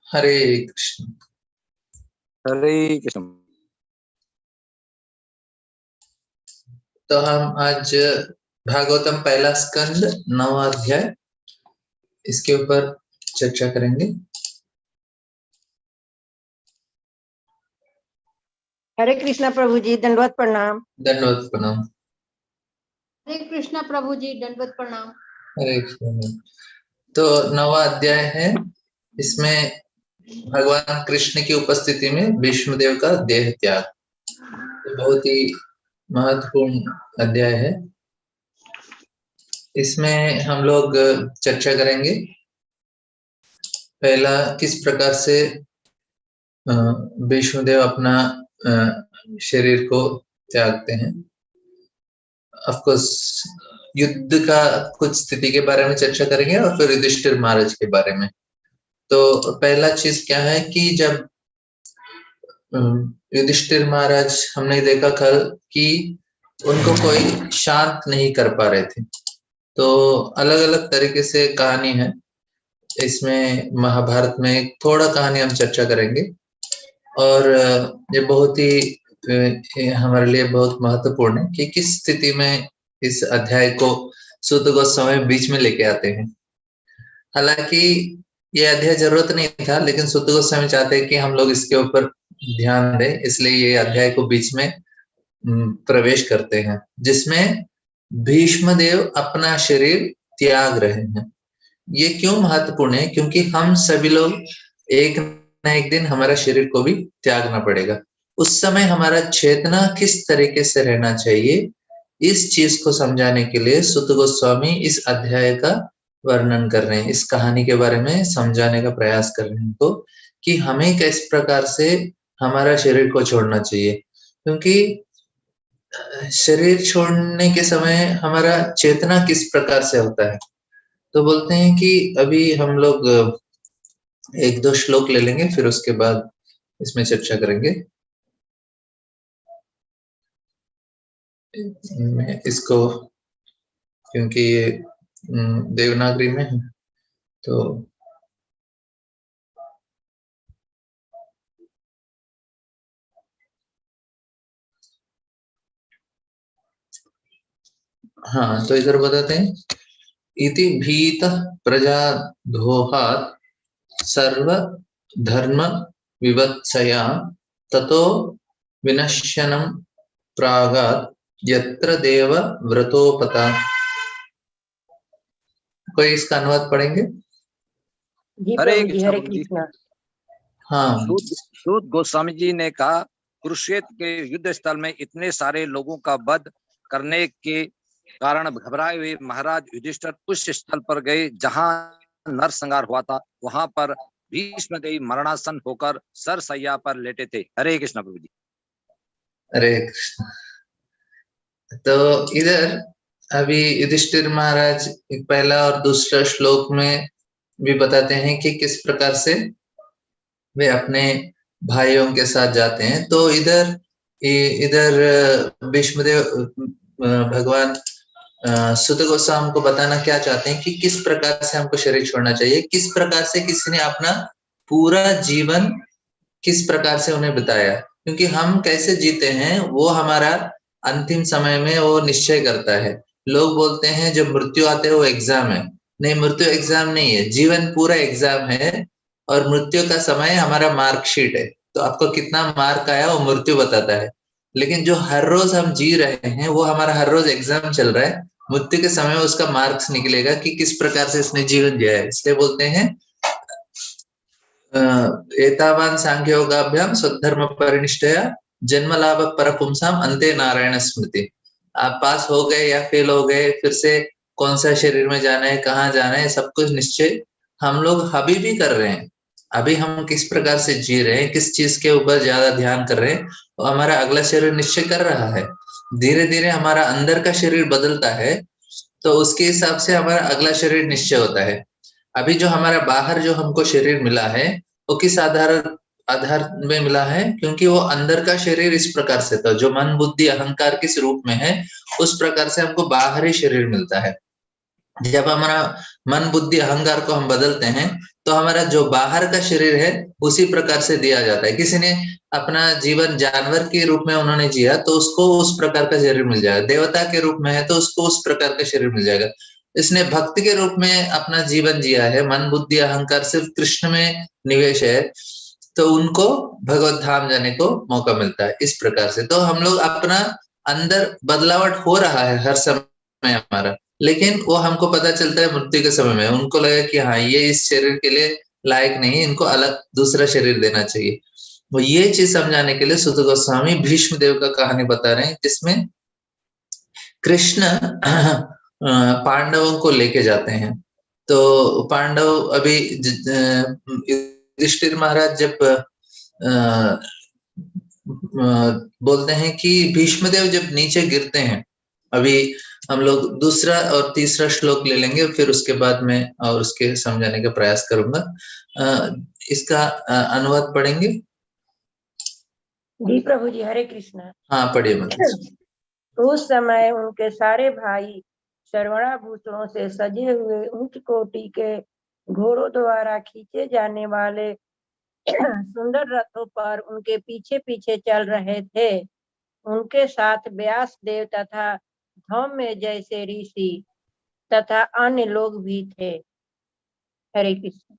हरे कृष्ण। हरे कृष्ण। तो हम आज भागवतम पहला स्कंद 9वां अध्याय इसके ऊपर चर्चा करेंगे। हरे कृष्णा प्रभु जी, दंडवत प्रणाम। दंडवत प्रणाम। हरे कृष्णा प्रभु जी, दंडवत प्रणाम। हरे कृष्ण। तो 9वां अध्याय है, इसमें भगवान कृष्ण की उपस्थिति में भीष्मदेव का देह त्याग, तो बहुत ही महत्वपूर्ण अध्याय है। इसमें हम लोग चर्चा करेंगे पहला किस प्रकार से भीष्मदेव अपना शरीर को त्यागते हैं। ऑफ कोर्स युद्ध का कुछ स्थिति के बारे में चर्चा करेंगे और फिर युधिष्ठिर महाराज के बारे में। तो पहला चीज क्या है कि जब युधिष्ठिर महाराज, हमने देखा कल कि उनको कोई शांत नहीं कर पा रहे थे। तो अलग अलग तरीके से कहानी है इसमें, महाभारत में थोड़ा कहानी हम चर्चा करेंगे और ये बहुत ही हमारे लिए बहुत महत्वपूर्ण है कि किस स्थिति में इस अध्याय को सूत गोस्वामी बीच में लेके आते हैं। हालांकि ये अध्याय जरूरत नहीं था, लेकिन सूत गोस्वामी चाहते हैं कि हम लोग इसके ऊपर ध्यान दें, इसलिए ये अध्याय को बीच में प्रवेश करते हैं, जिसमें भीष्मदेव अपना शरीर त्याग रहे हैं। ये क्यों महत्वपूर्ण है? क्योंकि हम सभी लोग एक न एक दिन हमारा शरीर को भी त्यागना पड़ेगा। उस समय हमारा चेतना किस तरीके से रहना चाहिए, इस चीज को समझाने के लिए सूत गोस्वामी इस अध्याय का वर्णन कर रहे हैं, इस कहानी के बारे में समझाने का प्रयास कर रहे हैं तो कि हमें किस प्रकार से हमारा शरीर को छोड़ना चाहिए। क्योंकि शरीर छोड़ने के समय हमारा चेतना किस प्रकार से होता है, तो बोलते हैं कि अभी हम लोग एक दो श्लोक ले लेंगे, फिर उसके बाद इसमें चर्चा करेंगे। मैं इसको, क्योंकि ये देवनागरी में है तो हाँ, तो इधर बताते हैं, इति भीतः प्रजाद्रोहात् सर्व धर्म विवत्सया ततो विनश्यनं प्रागात् यत्र देव व्रतोपता। कोई इसका अनुवाद पढ़ेंगे? जी हरे प्रभु जी, हरे कृष्ण। कृष्णा। हाँ, सूत गोस्वामी जी ने कहा, कुरुक्षेत्र के युद्ध स्थल में इतने सारे लोगों का वध करने के कारण घबराए हुए महाराज युधिष्ठिर उस स्थल पर गए जहां नरसंहार हुआ था। वहां पर भीष्मदेव मरणासन होकर सरसैया पर लेटे थे। हरे कृष्ण प्रभु जी। हरे कृष्ण। तो इधर अभी युधिष्ठिर महाराज पहला और दूसरा श्लोक में भी बताते हैं कि किस प्रकार से वे अपने भाइयों के साथ जाते हैं। तो इधर भीष्मदेव भगवान सूत गोस्वामी को बताना क्या चाहते हैं कि किस प्रकार से हमको शरीर छोड़ना चाहिए, किस प्रकार से किसी ने अपना पूरा जीवन किस प्रकार से उन्हें बताया। क्योंकि हम कैसे जीते हैं वो हमारा अंतिम समय में वो निश्चय करता है। लोग बोलते हैं जब मृत्यु आते है वो एग्जाम है। नहीं, मृत्यु एग्जाम नहीं है, जीवन पूरा एग्जाम है। और मृत्यु का समय हमारा मार्कशीट है, तो आपको कितना मार्क आया वो मृत्यु बताता है। लेकिन जो हर रोज हम जी रहे हैं वो हमारा हर रोज एग्जाम चल रहा है। मृत्यु के समय में उसका मार्क्स निकलेगा कि किस प्रकार से इसने जीवन जिया है। इसलिए बोलते हैं एतावान सांख्योगाभ्याम स्वधर्म परिनिष्ठया जन्म लाभ परपुंसाम अंते नारायण स्मृति। आप पास हो गए या फेल हो गए, फिर से कौन सा शरीर में जाना है, कहाँ जाना है, सब कुछ निश्चय हम लोग अभी भी कर रहे हैं। अभी हम किस प्रकार से जी रहे हैं, किस चीज के ऊपर ज्यादा ध्यान कर रहे हैं, तो हमारा अगला शरीर निश्चय कर रहा है। धीरे धीरे हमारा अंदर का शरीर बदलता है, तो उसके हिसाब से हमारा अगला शरीर निश्चय होता है। अभी जो हमारा बाहर जो हमको शरीर मिला है वो किस आधार में मिला है? क्योंकि वो अंदर का शरीर इस प्रकार से था, जो मन बुद्धि अहंकार किस रूप में है उस प्रकार से हमको बाहरी शरीर मिलता है। जब हमारा मन बुद्धि अहंकार को हम बदलते हैं तो हमारा जो बाहर का शरीर है उसी प्रकार से दिया जाता है। किसी ने अपना जीवन जानवर के रूप में उन्होंने जिया तो उसको उस प्रकार का शरीर मिल जाएगा, देवता के रूप में है तो उसको उस प्रकार का शरीर मिल जाएगा। इसने भक्ति के रूप में अपना जीवन जिया है, मन बुद्धि अहंकार सिर्फ कृष्ण में निवेश है, तो उनको भगवत धाम जाने को मौका मिलता है इस प्रकार से। तो हम लोग अपना अंदर बदलावट हो रहा है हर समय हमारा, लेकिन वो हमको पता चलता है मृत्यु के समय में। उनको लगा कि हाँ ये इस शरीर के लिए लायक नहीं, इनको अलग दूसरा शरीर देना चाहिए। वो ये चीज समझाने के लिए सुत गोस्वामी भीष्म देव का कहानी बता रहे हैं, जिसमें कृष्ण पांडवों को लेके जाते हैं। तो पांडव अभी युधिष्ठिर महाराज जब बोलते हैं कि भीष्मदेव जब नीचे गिरते हैं, अभी हम लोग दूसरा और तीसरा श्लोक ले लेंगे, फिर उसके बाद में और उसके समझाने का प्रयास करूंगा। इसका अनुवाद पढ़ेंगे? जी प्रभु जी, हरे कृष्णा। हाँ पढ़िए मतलब। उस समय उनके सारे भाई सर्वणाभूषणों से सजे हुए उच्च कोटि के घोड़ों द्वारा खींचे जाने वाले सुंदर रथों पर उनके पीछे पीछे चल रहे थे। उनके साथ व्यास देव तथा धौम्य जैसे ऋषि तथा अन्य लोग भी थे। हरे कृष्ण।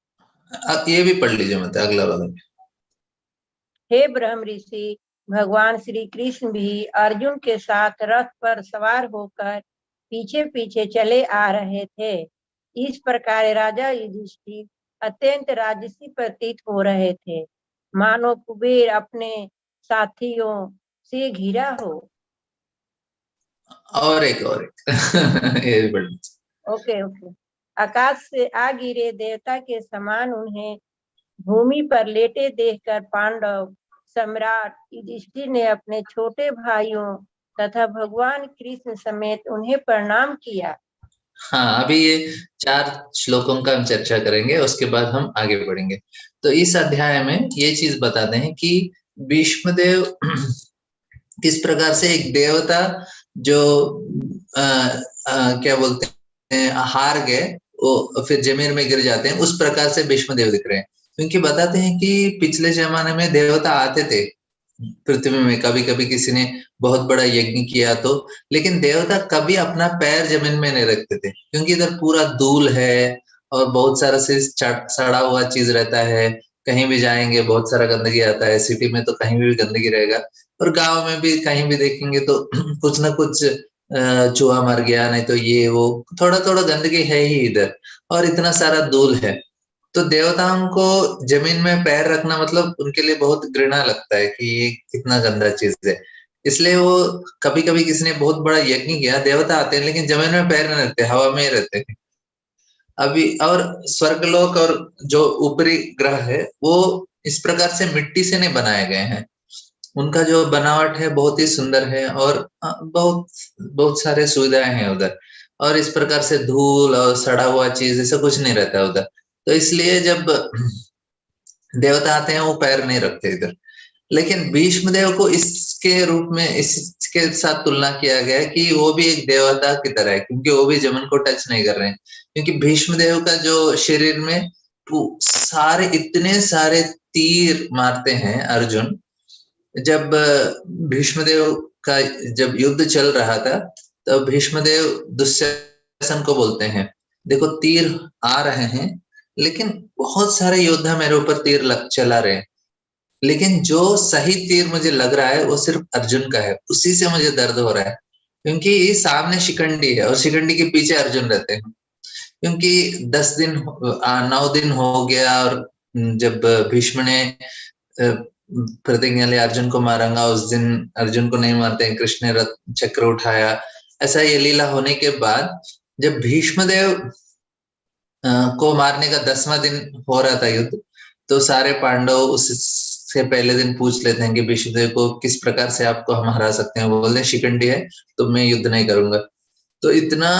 आप ये भी पढ़ लीजिए मत अगला वाला। हे ब्रह्म ऋषि, भगवान श्री कृष्ण भी अर्जुन के साथ रथ पर सवार होकर पीछे पीछे चले आ रहे थे। इस प्रकार राजा युधिष्ठिर अत्यंत राजसी प्रतीत हो रहे थे, मानो कुबेर अपने साथियों से घिरा हो। और एक ये भी पढ़ लीजिए। Okay okay. आकाश से आ गिरे देवता के समान उन्हें भूमि पर लेटे देखकर पांडव सम्राट युधिष्ठिर ने अपने छोटे भाइयों तथा भगवान कृष्ण समेत उन्हें प्रणाम किया। हाँ, अभी ये 4 श्लोकों का हम चर्चा करेंगे, उसके बाद हम आगे बढ़ेंगे। तो इस अध्याय में ये चीज बताते हैं कि भीष्मदेव किस प्रकार से एक देवता जो क्या बोलते हैं हार गए, वो फिर जमीन में गिर जाते हैं, उस प्रकार से भीष्मदेव दिख रहे हैं। क्योंकि बताते हैं कि पिछले जमाने में देवता आते थे पृथ्वी में, कभी कभी किसी ने बहुत बड़ा यज्ञ किया तो, लेकिन देवता कभी अपना पैर जमीन में नहीं रखते थे, क्योंकि इधर पूरा धूल है और बहुत सारा से सड़ा हुआ चीज रहता है। कहीं भी जाएंगे बहुत सारा गंदगी आता है, सिटी में तो कहीं भी गंदगी रहेगा, और गांव में भी कहीं भी देखेंगे तो कुछ ना कुछ चूहा मर गया, नहीं तो ये वो थोड़ा थोड़ा गंदगी है ही इधर, और इतना सारा धूल है। तो देवताओं को जमीन में पैर रखना मतलब उनके लिए बहुत घृणा लगता है कि ये कितना गंदा चीज है। इसलिए वो कभी कभी किसी ने बहुत बड़ा यज्ञ किया, देवता आते हैं लेकिन जमीन में पैर नहीं रखते, हवा में ही रहते हैं। अभी और स्वर्गलोक और जो ऊपरी ग्रह है वो इस प्रकार से मिट्टी से नहीं बनाए गए हैं। उनका जो बनावट है बहुत ही सुंदर है, और बहुत बहुत सारे सुविधाएं हैं उधर, और इस प्रकार से धूल और सड़ा हुआ चीज ऐसा कुछ नहीं रहता उधर। तो इसलिए जब देवता आते हैं वो पैर नहीं रखते इधर। लेकिन भीष्मदेव को इसके रूप में इसके साथ तुलना किया गया है कि वो भी एक देवता की तरह है, क्योंकि वो भी जमीन को टच नहीं कर रहे हैं। क्योंकि भीष्मदेव का जो शरीर में सारे इतने सारे तीर मारते हैं अर्जुन। जब भीष्मदेव का जब युद्ध चल रहा था तो भीष्मदेव दुशासन को बोलते हैं, देखो तीर आ रहे हैं लेकिन बहुत सारे योद्धा मेरे ऊपर तीर चला रहे हैं, लेकिन जो सही तीर मुझे लग रहा है वो सिर्फ अर्जुन का है, उसी से मुझे दर्द हो रहा है। क्योंकि सामने शिखंडी है और शिखंडी के पीछे अर्जुन रहते हैं। क्योंकि 9 दिन हो गया, और जब भीष्म ने प्रतिज्ञा लिया अर्जुन को मारूंगा, उस दिन अर्जुन को नहीं मारते हैं, कृष्ण ने रथ चक्र उठाया। ऐसा ये लीला होने के बाद जब भीष्मदेव को मारने का 10वां दिन हो रहा था युद्ध, तो सारे पांडव उससे पहले दिन पूछ लेते हैं कि भीष्मदेव को किस प्रकार से आपको हम हरा सकते हैं। वो बोलते हैं शिखंडी है तो मैं युद्ध नहीं करूंगा। तो इतना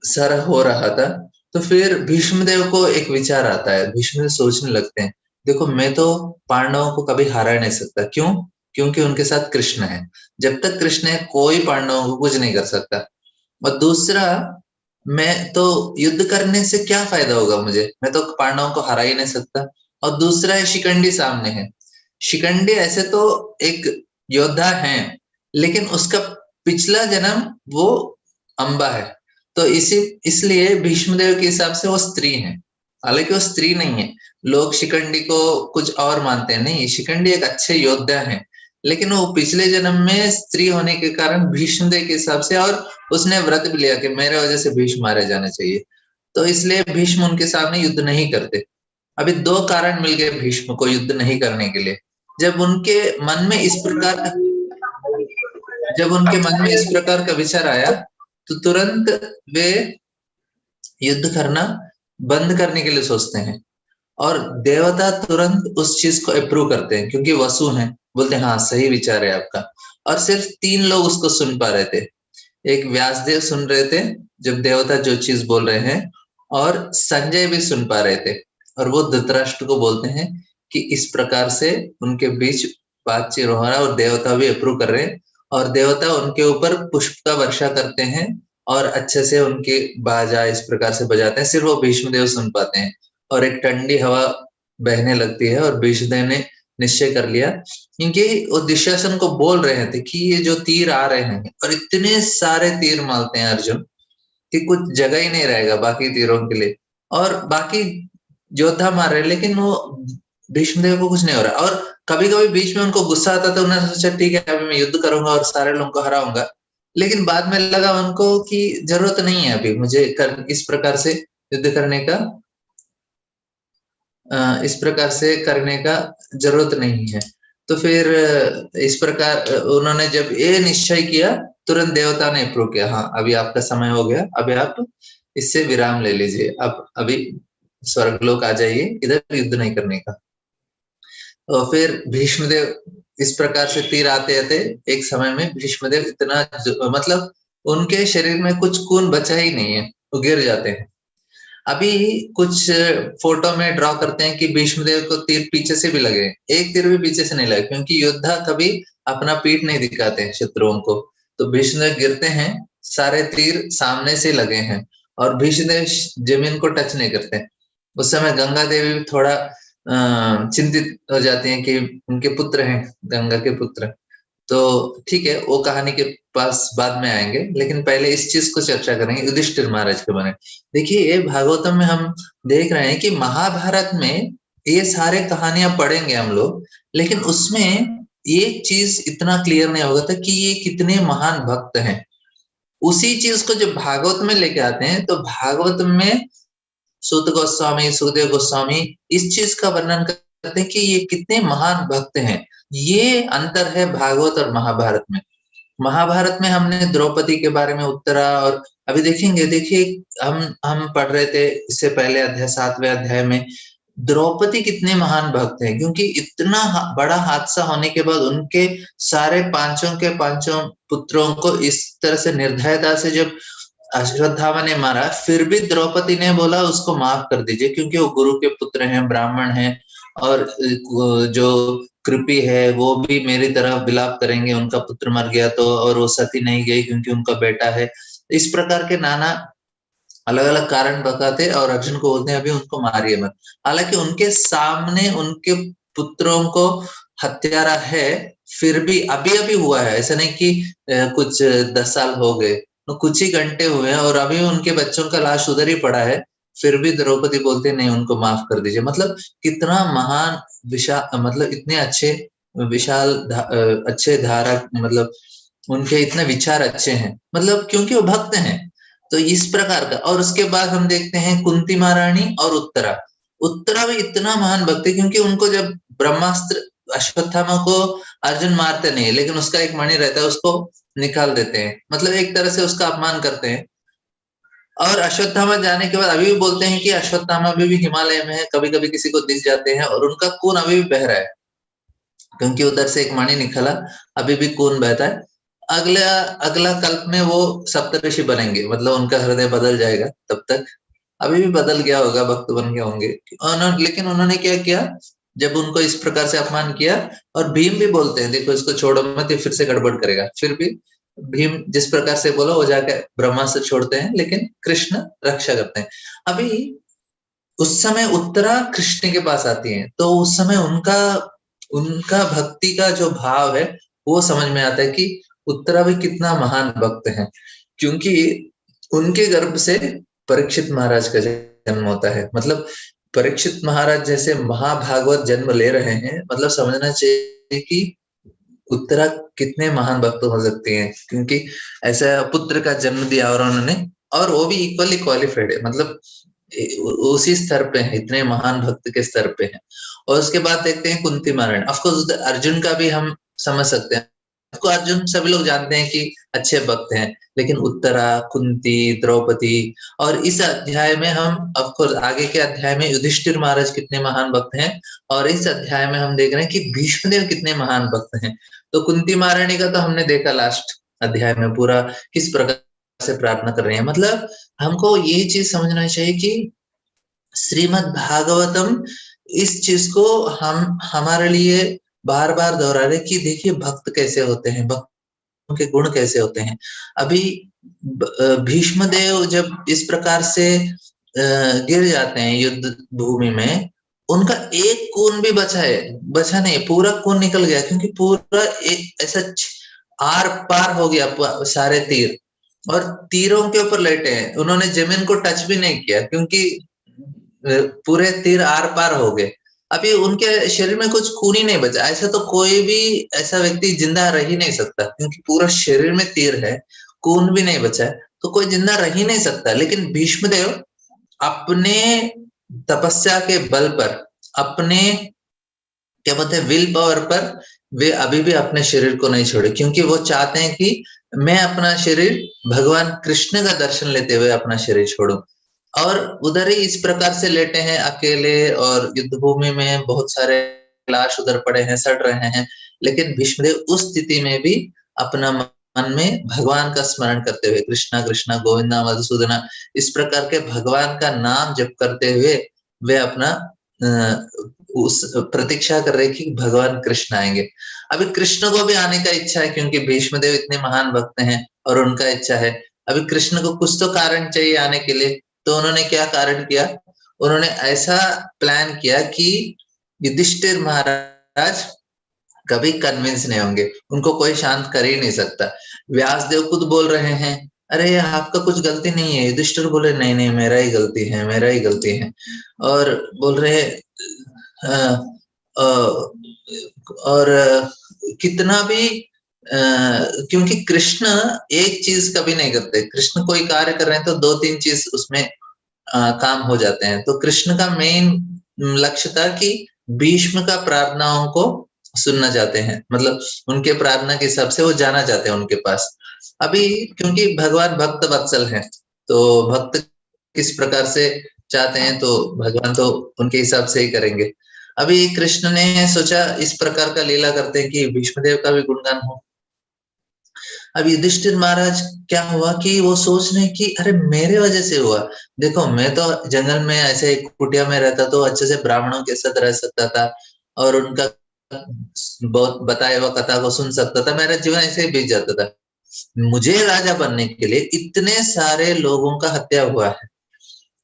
सारा हो रहा था, तो फिर भीष्मदेव को एक विचार आता है। भीष्मदेव सोचने लगते हैं, देखो मैं तो पांडवों को कभी हरा नहीं सकता, क्यों? क्योंकि उनके साथ कृष्ण है। जब तक कृष्ण है कोई पांडवों को कुछ नहीं कर सकता। और दूसरा मैं तो युद्ध करने से क्या फायदा होगा मुझे, मैं तो पांडवों को हरा ही नहीं सकता। और दूसरा है शिखंडी सामने है। शिखंडी ऐसे तो एक योद्धा है, लेकिन उसका पिछला जन्म वो अंबा है। तो इसी इसलिए भीष्मदेव के हिसाब से वो स्त्री है, हालांकि वो स्त्री नहीं है। लोग शिखंडी को कुछ और मानते हैं, नहीं, शिखंडी एक अच्छे योद्धा है, लेकिन वो पिछले जन्म में स्त्री होने के कारण भीष्मदेव के हिसाब से, और उसने व्रत भी लिया कि मेरे वजह से भीष्म मारे जाने चाहिए, तो इसलिए भीष्म उनके सामने युद्ध नहीं करते। अभी दो कारण मिल गए भीष्म को युद्ध नहीं करने के लिए। जब उनके मन में इस प्रकार का जब उनके मन में इस प्रकार का विचार आया, तो तुरंत वे युद्ध करना बंद करने के लिए सोचते हैं। और देवता तुरंत उस चीज को अप्रूव करते हैं, क्योंकि वसु हैं, बोलते हैं हाँ सही विचार है आपका। और सिर्फ 3 लोग उसको सुन पा रहे थे। एक व्यासदेव सुन रहे थे जब देवता जो चीज बोल रहे हैं, और संजय भी सुन पा रहे थे। और वो धृतराष्ट्र को बोलते हैं कि इस प्रकार से उनके बीच बातचीत हो रहा है, और देवता भी अप्रूव कर रहे हैं। और देवता उनके ऊपर पुष्प का वर्षा करते हैं, और अच्छे से उनके बाजा इस प्रकार से बजाते हैं, सिर्फ वो भीष्मदेव सुन पाते हैं। और एक ठंडी हवा बहने लगती है, और भीष्मदेव ने निश्चय कर लिया, क्योंकि वो दुशासन को बोल रहे थे कि ये जो तीर आ रहे हैं, और इतने सारे तीर मारते हैं अर्जुन कि कुछ जगह ही नहीं रहेगा बाकी तीरों के लिए। और बाकी योद्धा मार रहे, लेकिन वो भीष्मदेव को कुछ नहीं हो रहा। और कभी कभी बीच में उनको गुस्सा आता था, उन्होंने सोचा ठीक है अभी मैं युद्ध करूंगा और सारे लोगों को हराऊंगा। लेकिन बाद में लगा उनको कि जरूरत नहीं है अभी मुझे इस प्रकार से युद्ध करने का, इस प्रकार से करने का जरूरत नहीं है। तो फिर इस प्रकार उन्होंने जब ये निश्चय किया, तुरंत देवता ने अप्रूव किया, हाँ अभी आपका समय हो गया, अभी आप इससे विराम ले लीजिए, अब अभी स्वर्गलोक आ जाइए, इधर युद्ध नहीं करने का। और फिर भीष्मदेव इस प्रकार से तीर आते थे, एक समय में भीष्मदेव इतना मतलब उनके शरीर में कुछ खून बचा ही नहीं है, वो गिर जाते हैं। अभी कुछ फोटो में ड्रॉ करते हैं कि भीष्मदेव को तीर पीछे से भी लगे, एक तीर भी पीछे से नहीं लगे, क्योंकि योद्धा कभी अपना पीठ नहीं दिखाते हैं शत्रुओं को। तो भीष्मदेव गिरते हैं, सारे तीर सामने से लगे हैं, और भीष्मदेव जमीन को टच नहीं करते। उस समय गंगा देवी भी थोड़ा चिंतित हो जाती हैं कि उनके पुत्र हैं, गंगा के पुत्र। तो ठीक है, वो कहानी के पास बाद में आएंगे, लेकिन पहले इस चीज को चर्चा करेंगे युधिष्ठिर महाराज के बारे में। देखिए भागवतम में हम देख रहे हैं कि महाभारत में ये सारे कहानियां पढ़ेंगे हम लोग, लेकिन उसमें एक चीज इतना क्लियर नहीं होगा था कि ये कितने महान भक्त हैं। उसी चीज को जब भागवत में लेके आते हैं, तो भागवत में सूत गोस्वामी, सुखदेव गोस्वामी इस चीज का वर्णन करते हैं कि ये कितने महान भक्त हैं। ये अंतर है भागवत और महाभारत में। महाभारत में हमने द्रौपदी के बारे में उत्तरा, और अभी देखेंगे, देखिए हम पढ़ रहे थे इससे पहले अध्याय 7वें अध्याय में, द्रौपदी कितने महान भक्त हैं, क्योंकि इतना बड़ा हादसा होने के बाद उनके सारे पांचों के पांचों पुत्रों को इस तरह से निर्दयता से जब अश्वत्थामा ने मारा, फिर भी द्रौपदी ने बोला उसको माफ कर दीजिए, क्योंकि वो गुरु के पुत्र हैं, ब्राह्मण हैं, और जो कृपि है वो भी मेरी तरह विलाप करेंगे, उनका पुत्र मर गया तो, और वो सती नहीं गई क्योंकि उनका बेटा है। इस प्रकार के नाना अलग अलग कारण बताते, और अर्जुन को बोलते हैं अभी उनको मारिए मत। हालांकि उनके सामने उनके पुत्रों को हत्यारा है, फिर भी अभी अभी हुआ है, ऐसा नहीं कि कुछ 10 साल हो गए, तो कुछ ही घंटे हुए हैं और अभी उनके बच्चों का लाश उधर ही पड़ा है, फिर भी द्रौपदी बोलते नहीं उनको माफ कर दीजिए। मतलब कितना महान विशाल, मतलब इतने अच्छे विशाल अच्छे धारक, मतलब उनके इतने विचार अच्छे हैं, मतलब क्योंकि वो भक्त हैं। तो इस प्रकार का। और उसके बाद हम देखते हैं कुंती महारानी और उत्तरा। उत्तरा भी इतना महान भक्त है, क्योंकि उनको जब ब्रह्मास्त्र, अश्वत्थामा को अर्जुन मारते नहीं, लेकिन उसका एक मणि रहता है, उसको निकाल देते हैं, मतलब एक तरह से उसका अपमान करते हैं। और अश्वत्थामा जाने के बाद अभी भी बोलते हैं कि अश्वत्थामा अभी भी हिमालय में है, कभी कभी किसी को दिख जाते हैं, और उनका खून अभी भी बह रहा है, क्योंकि उधर से एक मणि निकला, अभी भी खून बहता है। अगला कल्प में वो सप्तऋषि बनेंगे, मतलब उनका हृदय बदल जाएगा, तब तक अभी भी बदल गया होगा, भक्त बन गए होंगे। लेकिन उन्होंने क्या किया, जब उनको इस प्रकार से अपमान किया, और भीम भी बोलते हैं देखो इसको छोड़ो मत, ये फिर से गड़बड़ करेगा, फिर भी भीम जिस प्रकार से बोला वो जाके ब्रह्मास्त्र छोड़ते हैं, लेकिन कृष्ण रक्षा करते हैं। अभी उस समय उत्तरा कृष्ण के पास आती है, तो उस समय उनका उनका भक्ति का जो भाव है वो समझ में आता है कि उत्तरा भी कितना महान भक्त है, क्योंकि उनके गर्भ से परीक्षित महाराज का जन्म होता है। मतलब परीक्षित महाराज जैसे महाभागवत जन्म ले रहे हैं, मतलब समझना चाहिए कि उत्तरा कितने महान भक्त हो सकती हैं, क्योंकि ऐसा पुत्र का जन्म दिया और उन्होंने, और वो भी इक्वली क्वालिफाइड है, मतलब उसी स्तर पे है, इतने महान भक्त के स्तर पे है। और उसके बाद देखते हैं कुंती महारानी। ऑफ कोर्स अर्जुन का भी हम समझ सकते हैं, को अर्जुन सभी लोग जानते हैं कि अच्छे भक्त हैं, लेकिन उत्तरा, कुंती, द्रौपदी, और इस अध्याय में हम ऑफ कोर्स आगे के अध्याय में युधिष्ठिर महाराज कितने महान भक्त हैं, और इस अध्याय में हम देख रहे हैं कि भीष्मदेव कितने महान भक्त हैं। तो कुंती महारानी का तो हमने देखा लास्ट अध्याय में पूरा किस प्रकार से प्रार्थना कर रहे हैं। मतलब हमको ये चीज समझना चाहिए कि श्रीमद् भागवतम इस चीज को हम हमारे लिए बार बार दोहरा रहे कि देखिए भक्त कैसे होते हैं, भक्तों के गुण कैसे होते हैं। अभी भीष्मदेव जब इस प्रकार से गिर जाते हैं युद्ध भूमि में, उनका एक खून भी बचा नहीं, पूरा खून निकल गया, क्योंकि पूरा एक ऐसा आर पार हो गया सारे तीर, और तीरों के ऊपर लेटे हैं, उन्होंने जमीन को टच भी नहीं किया, क्योंकि पूरे तीर आर पार हो गए। अभी उनके शरीर में कुछ खून ही नहीं बचा। ऐसा तो कोई भी ऐसा व्यक्ति जिंदा रह ही नहीं सकता, क्योंकि पूरा शरीर में तीर है, खून भी नहीं बचा है, तो कोई जिंदा रह ही नहीं सकता। लेकिन भीष्मदेव अपने तपस्या के बल पर, अपने क्या बोलते हैं विल पावर पर, वे अभी भी अपने शरीर को नहीं छोड़े, क्योंकि वो चाहते हैं कि मैं अपना शरीर भगवान कृष्ण का दर्शन लेते हुए अपना शरीर छोड़ूं। और उधर ही इस प्रकार से लेटे हैं अकेले, और युद्ध भूमि में बहुत सारे लाश उधर पड़े हैं, सड़ रहे हैं, लेकिन भीष्मदेव उस स्थिति में भी अपना मन में भगवान का स्मरण करते हुए, कृष्णा कृष्णा गोविंदा मधुसूदना, इस प्रकार के भगवान का नाम जप करते हुए वे अपना उस प्रतीक्षा कर रहे कि भगवान कृष्ण आएंगे। अभी कृष्ण को भी आने का इच्छा है, क्योंकि भीष्मदेव इतने महान भक्त हैं और उनका इच्छा है। अभी कृष्ण को कुछ तो कारण चाहिए आने के लिए, तो उन्होंने क्या कारण किया, उन्होंने ऐसा प्लान किया कि युधिष्ठिर महाराज कभी कन्विंस नहीं होंगे, उनको कोई शांत कर ही नहीं सकता। व्यासदेव खुद बोल रहे हैं अरे आपका कुछ गलती नहीं है, युधिष्ठिर बोले नहीं नहीं मेरा ही गलती है, मेरा ही गलती है, और बोल रहे और कितना भी क्योंकि कृष्ण एक चीज कभी नहीं करते, कृष्ण कोई कार्य कर रहे हैं तो दो तीन चीज उसमें काम हो जाते हैं। तो कृष्ण का मेन लक्ष्य था कि भीष्म का प्रार्थनाओं को सुनना चाहते हैं, मतलब उनके प्रार्थना के हिसाब से वो जाना चाहते हैं उनके पास। अभी क्योंकि भगवान भक्त वत्सल हैं, तो भक्त किस प्रकार से चाहते हैं तो भगवान तो उनके हिसाब से ही करेंगे। अभी कृष्ण ने सोचा इस प्रकार का लीला करते हैं कि भीष्मदेव का भी गुणगान हो। अब युधिष्ठिर महाराज क्या हुआ कि वो सोच रहे कि अरे मेरे वजह से हुआ, देखो मैं तो जंगल में ऐसे एक कुटिया में रहता तो अच्छे से ब्राह्मणों के साथ रह सकता था और उनका बहुत बताया हुआ कथा को सुन सकता था, मेरा जीवन ऐसे ही बीत जाता था। मुझे राजा बनने के लिए इतने सारे लोगों का हत्या हुआ है,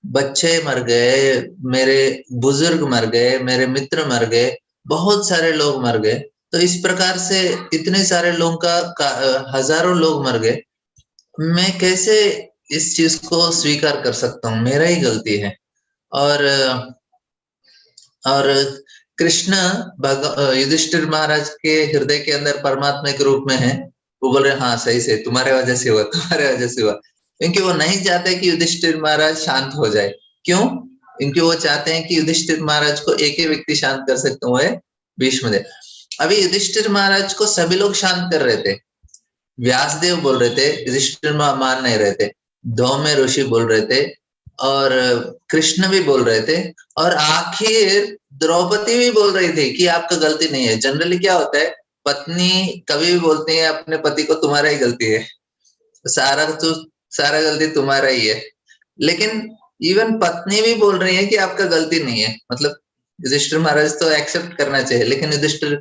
बच्चे मर गए, मेरे बुजुर्ग मर गए, मेरे मित्र मर गए, बहुत सारे लोग मर गए। तो इस प्रकार से इतने सारे लोगों का हजारों लोग मर गए, मैं कैसे इस चीज को स्वीकार कर सकता हूँ, मेरा ही गलती है। और कृष्ण युधिष्ठिर महाराज के हृदय के अंदर परमात्मा के रूप में है, वो बोल रहे हाँ सही से तुम्हारे वजह से हुआ, तुम्हारे वजह से हुआ, क्योंकि वो नहीं चाहते कि युधिष्ठिर महाराज शांत हो जाए। क्यों? क्योंकि वो चाहते हैं कि युधिष्ठिर महाराज को एक ही व्यक्ति शांत कर सकते हुए भीष्मदेव। अभी युधिष्ठिर महाराज को सभी लोग शांत कर रहे थे, व्यासदेव बोल रहे थे, युधिष्ठिर मान नहीं रहे थे, धौम्य ऋषि बोल रहे थे, और कृष्ण भी बोल रहे थे, और आखिर द्रौपदी भी बोल रही थी कि आपका गलती नहीं है। जनरली क्या होता है, पत्नी कभी भी बोलती है अपने पति को तुम्हारा ही गलती है, सारा गलती तुम्हारा ही है, लेकिन इवन पत्नी भी बोल रही है कि आपका गलती नहीं है। मतलब युधिष्ठिर महाराज तो एक्सेप्ट करना चाहिए, लेकिन युधिष्ठिर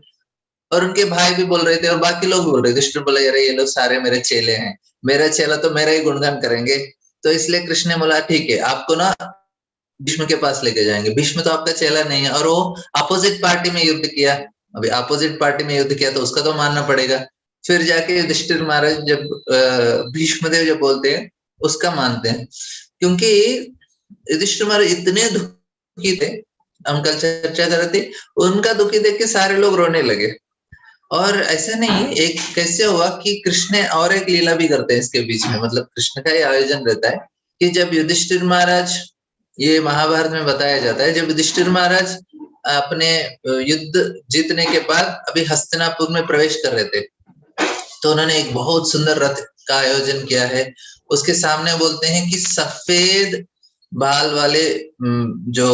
और उनके भाई भी बोल रहे थे और बाकी लोग बोल रहे थे। युधिष्ठिर बोला अरे ये लोग सारे मेरे चेले हैं, मेरा चेला तो मेरा ही गुणगान करेंगे। तो इसलिए कृष्ण ने बोला ठीक है, आपको ना भीष्म के पास लेके जाएंगे। भीष्म तो आपका चेला नहीं है और वो अपोजिट पार्टी में युद्ध किया। अभी अपोजिट पार्टी में युद्ध किया तो उसका तो मानना पड़ेगा। फिर जाके युधिष्ठिर महाराज जब भीष्म देव जब बोलते हैं उसका मानते हैं, क्योंकि युधिष्ठिर महाराज इतने दुखी थे, हम कल चर्चा कर रहे थे, उनका दुखी देख के सारे लोग रोने लगे। और ऐसा नहीं, एक कैसे हुआ कि कृष्ण और एक लीला भी करते हैं इसके बीच में, मतलब कृष्ण का ये आयोजन रहता है कि जब युधिष्ठिर महाराज, ये महाभारत में बताया जाता है, जब युधिष्ठिर महाराज अपने युद्ध जीतने के बाद अभी हस्तिनापुर में प्रवेश कर रहे थे, तो उन्होंने एक बहुत सुंदर रथ का आयोजन किया है। उसके सामने बोलते हैं कि सफेद बाल वाले जो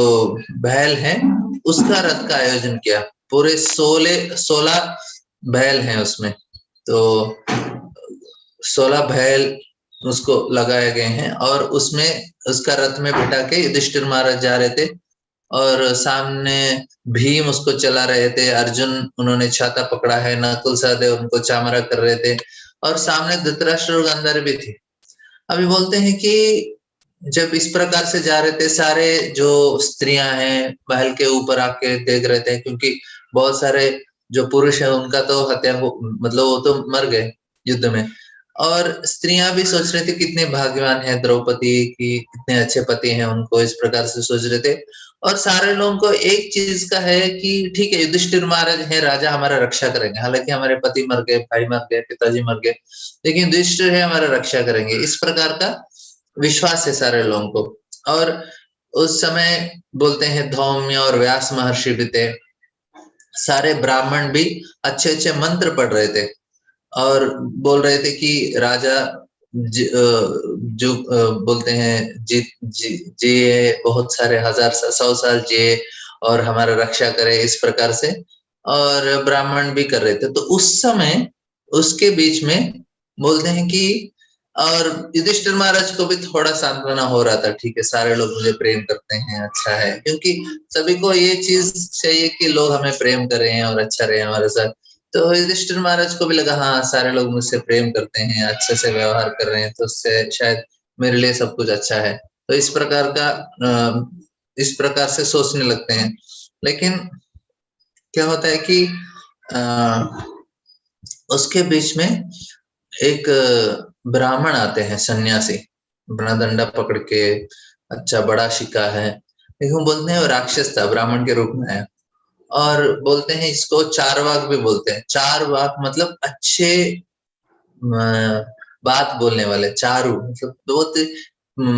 बैल हैं उसका रथ का आयोजन किया। पूरे 16 बैल हैं उसमें, तो 16 बैल उसको लगाए गए हैं और उसमें उसका रथ में बिठा के युधिष्ठिर महाराज जा रहे थे और सामने भीम उसको चला रहे थे, अर्जुन उन्होंने छाता पकड़ा है, नकुल सहदेव उनको चामरा कर रहे थे और सामने धृतराष्ट्र और गांधारी भी थे। अभी बोलते हैं कि जब इस प्रकार से जा रहे थे, सारे जो स्त्रियां हैं महल के ऊपर आके देख रहे थे, क्योंकि बहुत सारे जो पुरुष है उनका तो हत्या मतलब वो तो मर गए युद्ध में, और स्त्रियां भी सोच रही थी कितने भाग्यवान है द्रौपदी की, कितने अच्छे पति हैं उनको, इस प्रकार से सोच रहे थे। और सारे लोगों को एक चीज का है कि ठीक है युधिष्ठिर महाराज है राजा, हमारा रक्षा करेंगे, हालांकि हमारे पति मर गए, भाई मर गए, पिताजी मर गए, लेकिन युधिष्ठिर है हमारा रक्षा करेंगे, इस प्रकार का विश्वास है सारे लोगों को। और उस समय बोलते हैं धौम्य और व्यास महर्षि भी थे, सारे ब्राह्मण भी अच्छे अच्छे मंत्र पढ़ रहे थे और बोल रहे थे कि राजा जो बोलते हैं जिए बहुत सारे 100 साल जिए और हमारा रक्षा करे, इस प्रकार से, और ब्राह्मण भी कर रहे थे। तो उस समय उसके बीच में बोलते हैं कि और युधिष्ठिर महाराज को भी थोड़ा सांत्वना हो रहा था, ठीक है सारे लोग मुझे प्रेम करते हैं, अच्छा है, क्योंकि सभी को ये चीज चाहिए कि लोग हमें प्रेम कर रहे हैं और अच्छा रहे हमारे साथ। तो युधिष्ठिर महाराज को भी लगा हाँ सारे लोग मुझसे प्रेम करते हैं, अच्छे से व्यवहार कर रहे हैं, तो उससे शायद मेरे लिए सब कुछ अच्छा है। तो इस प्रकार से सोचने लगते हैं। लेकिन क्या होता है कि उसके बीच में एक ब्राह्मण आते हैं, सन्यासी, अपना डंडा पकड़ के, अच्छा बड़ा शिका है, लेकिन बोलते हैं वो राक्षस था, ब्राह्मण के रूप में है, और बोलते हैं इसको चारवाक भी बोलते हैं। चारवाक मतलब अच्छे बात बोलने वाले, चारु मतलब बहुत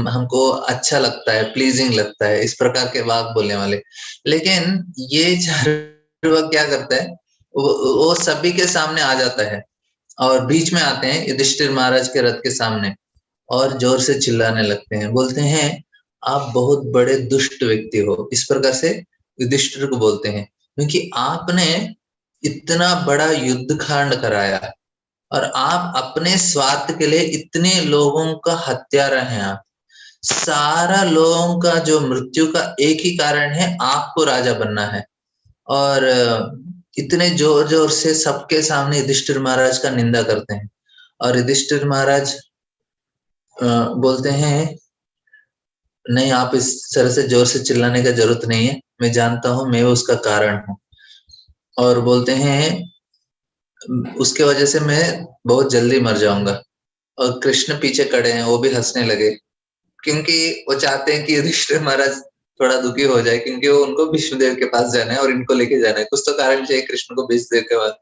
हमको अच्छा लगता है, प्लीजिंग लगता है, इस प्रकार के वाक बोलने वाले। लेकिन ये चारवाक क्या करता है, वो सभी के सामने आ जाता है और बीच में आते हैं युधिष्ठिर महाराज के रथ के सामने और जोर से चिल्लाने लगते हैं, बोलते हैं आप बहुत बड़े दुष्ट व्यक्ति हो, इस प्रकार से युधिष्ठिर को बोलते हैं, क्योंकि आपने इतना बड़ा युद्ध कांड कराया और आप अपने स्वार्थ के लिए इतने लोगों का हत्यारा हैं। आप सारा लोगों का जो मृत्यु का एक ही कारण है, आपको राजा बनना है। और इतने जोर जोर से सबके सामने युधिष्ठिर महाराज का निंदा करते हैं और युधिष्ठिर महाराज बोलते हैं नहीं आप इस तरह से जोर से चिल्लाने का जरूरत नहीं है, मैं जानता हूं मैं उसका कारण हूं, और बोलते हैं उसके वजह से मैं बहुत जल्दी मर जाऊंगा। और कृष्ण पीछे खड़े हैं, वो भी हंसने लगे, क्योंकि वो चाहते हैं कि युधिष्ठिर महाराज थोड़ा दुखी हो जाए, क्योंकि वो उनको भीष्मदेव के पास जाना है और इनको लेके जाना है, कुछ तो कारण चाहिए कृष्ण को भीष्मदेव के पास।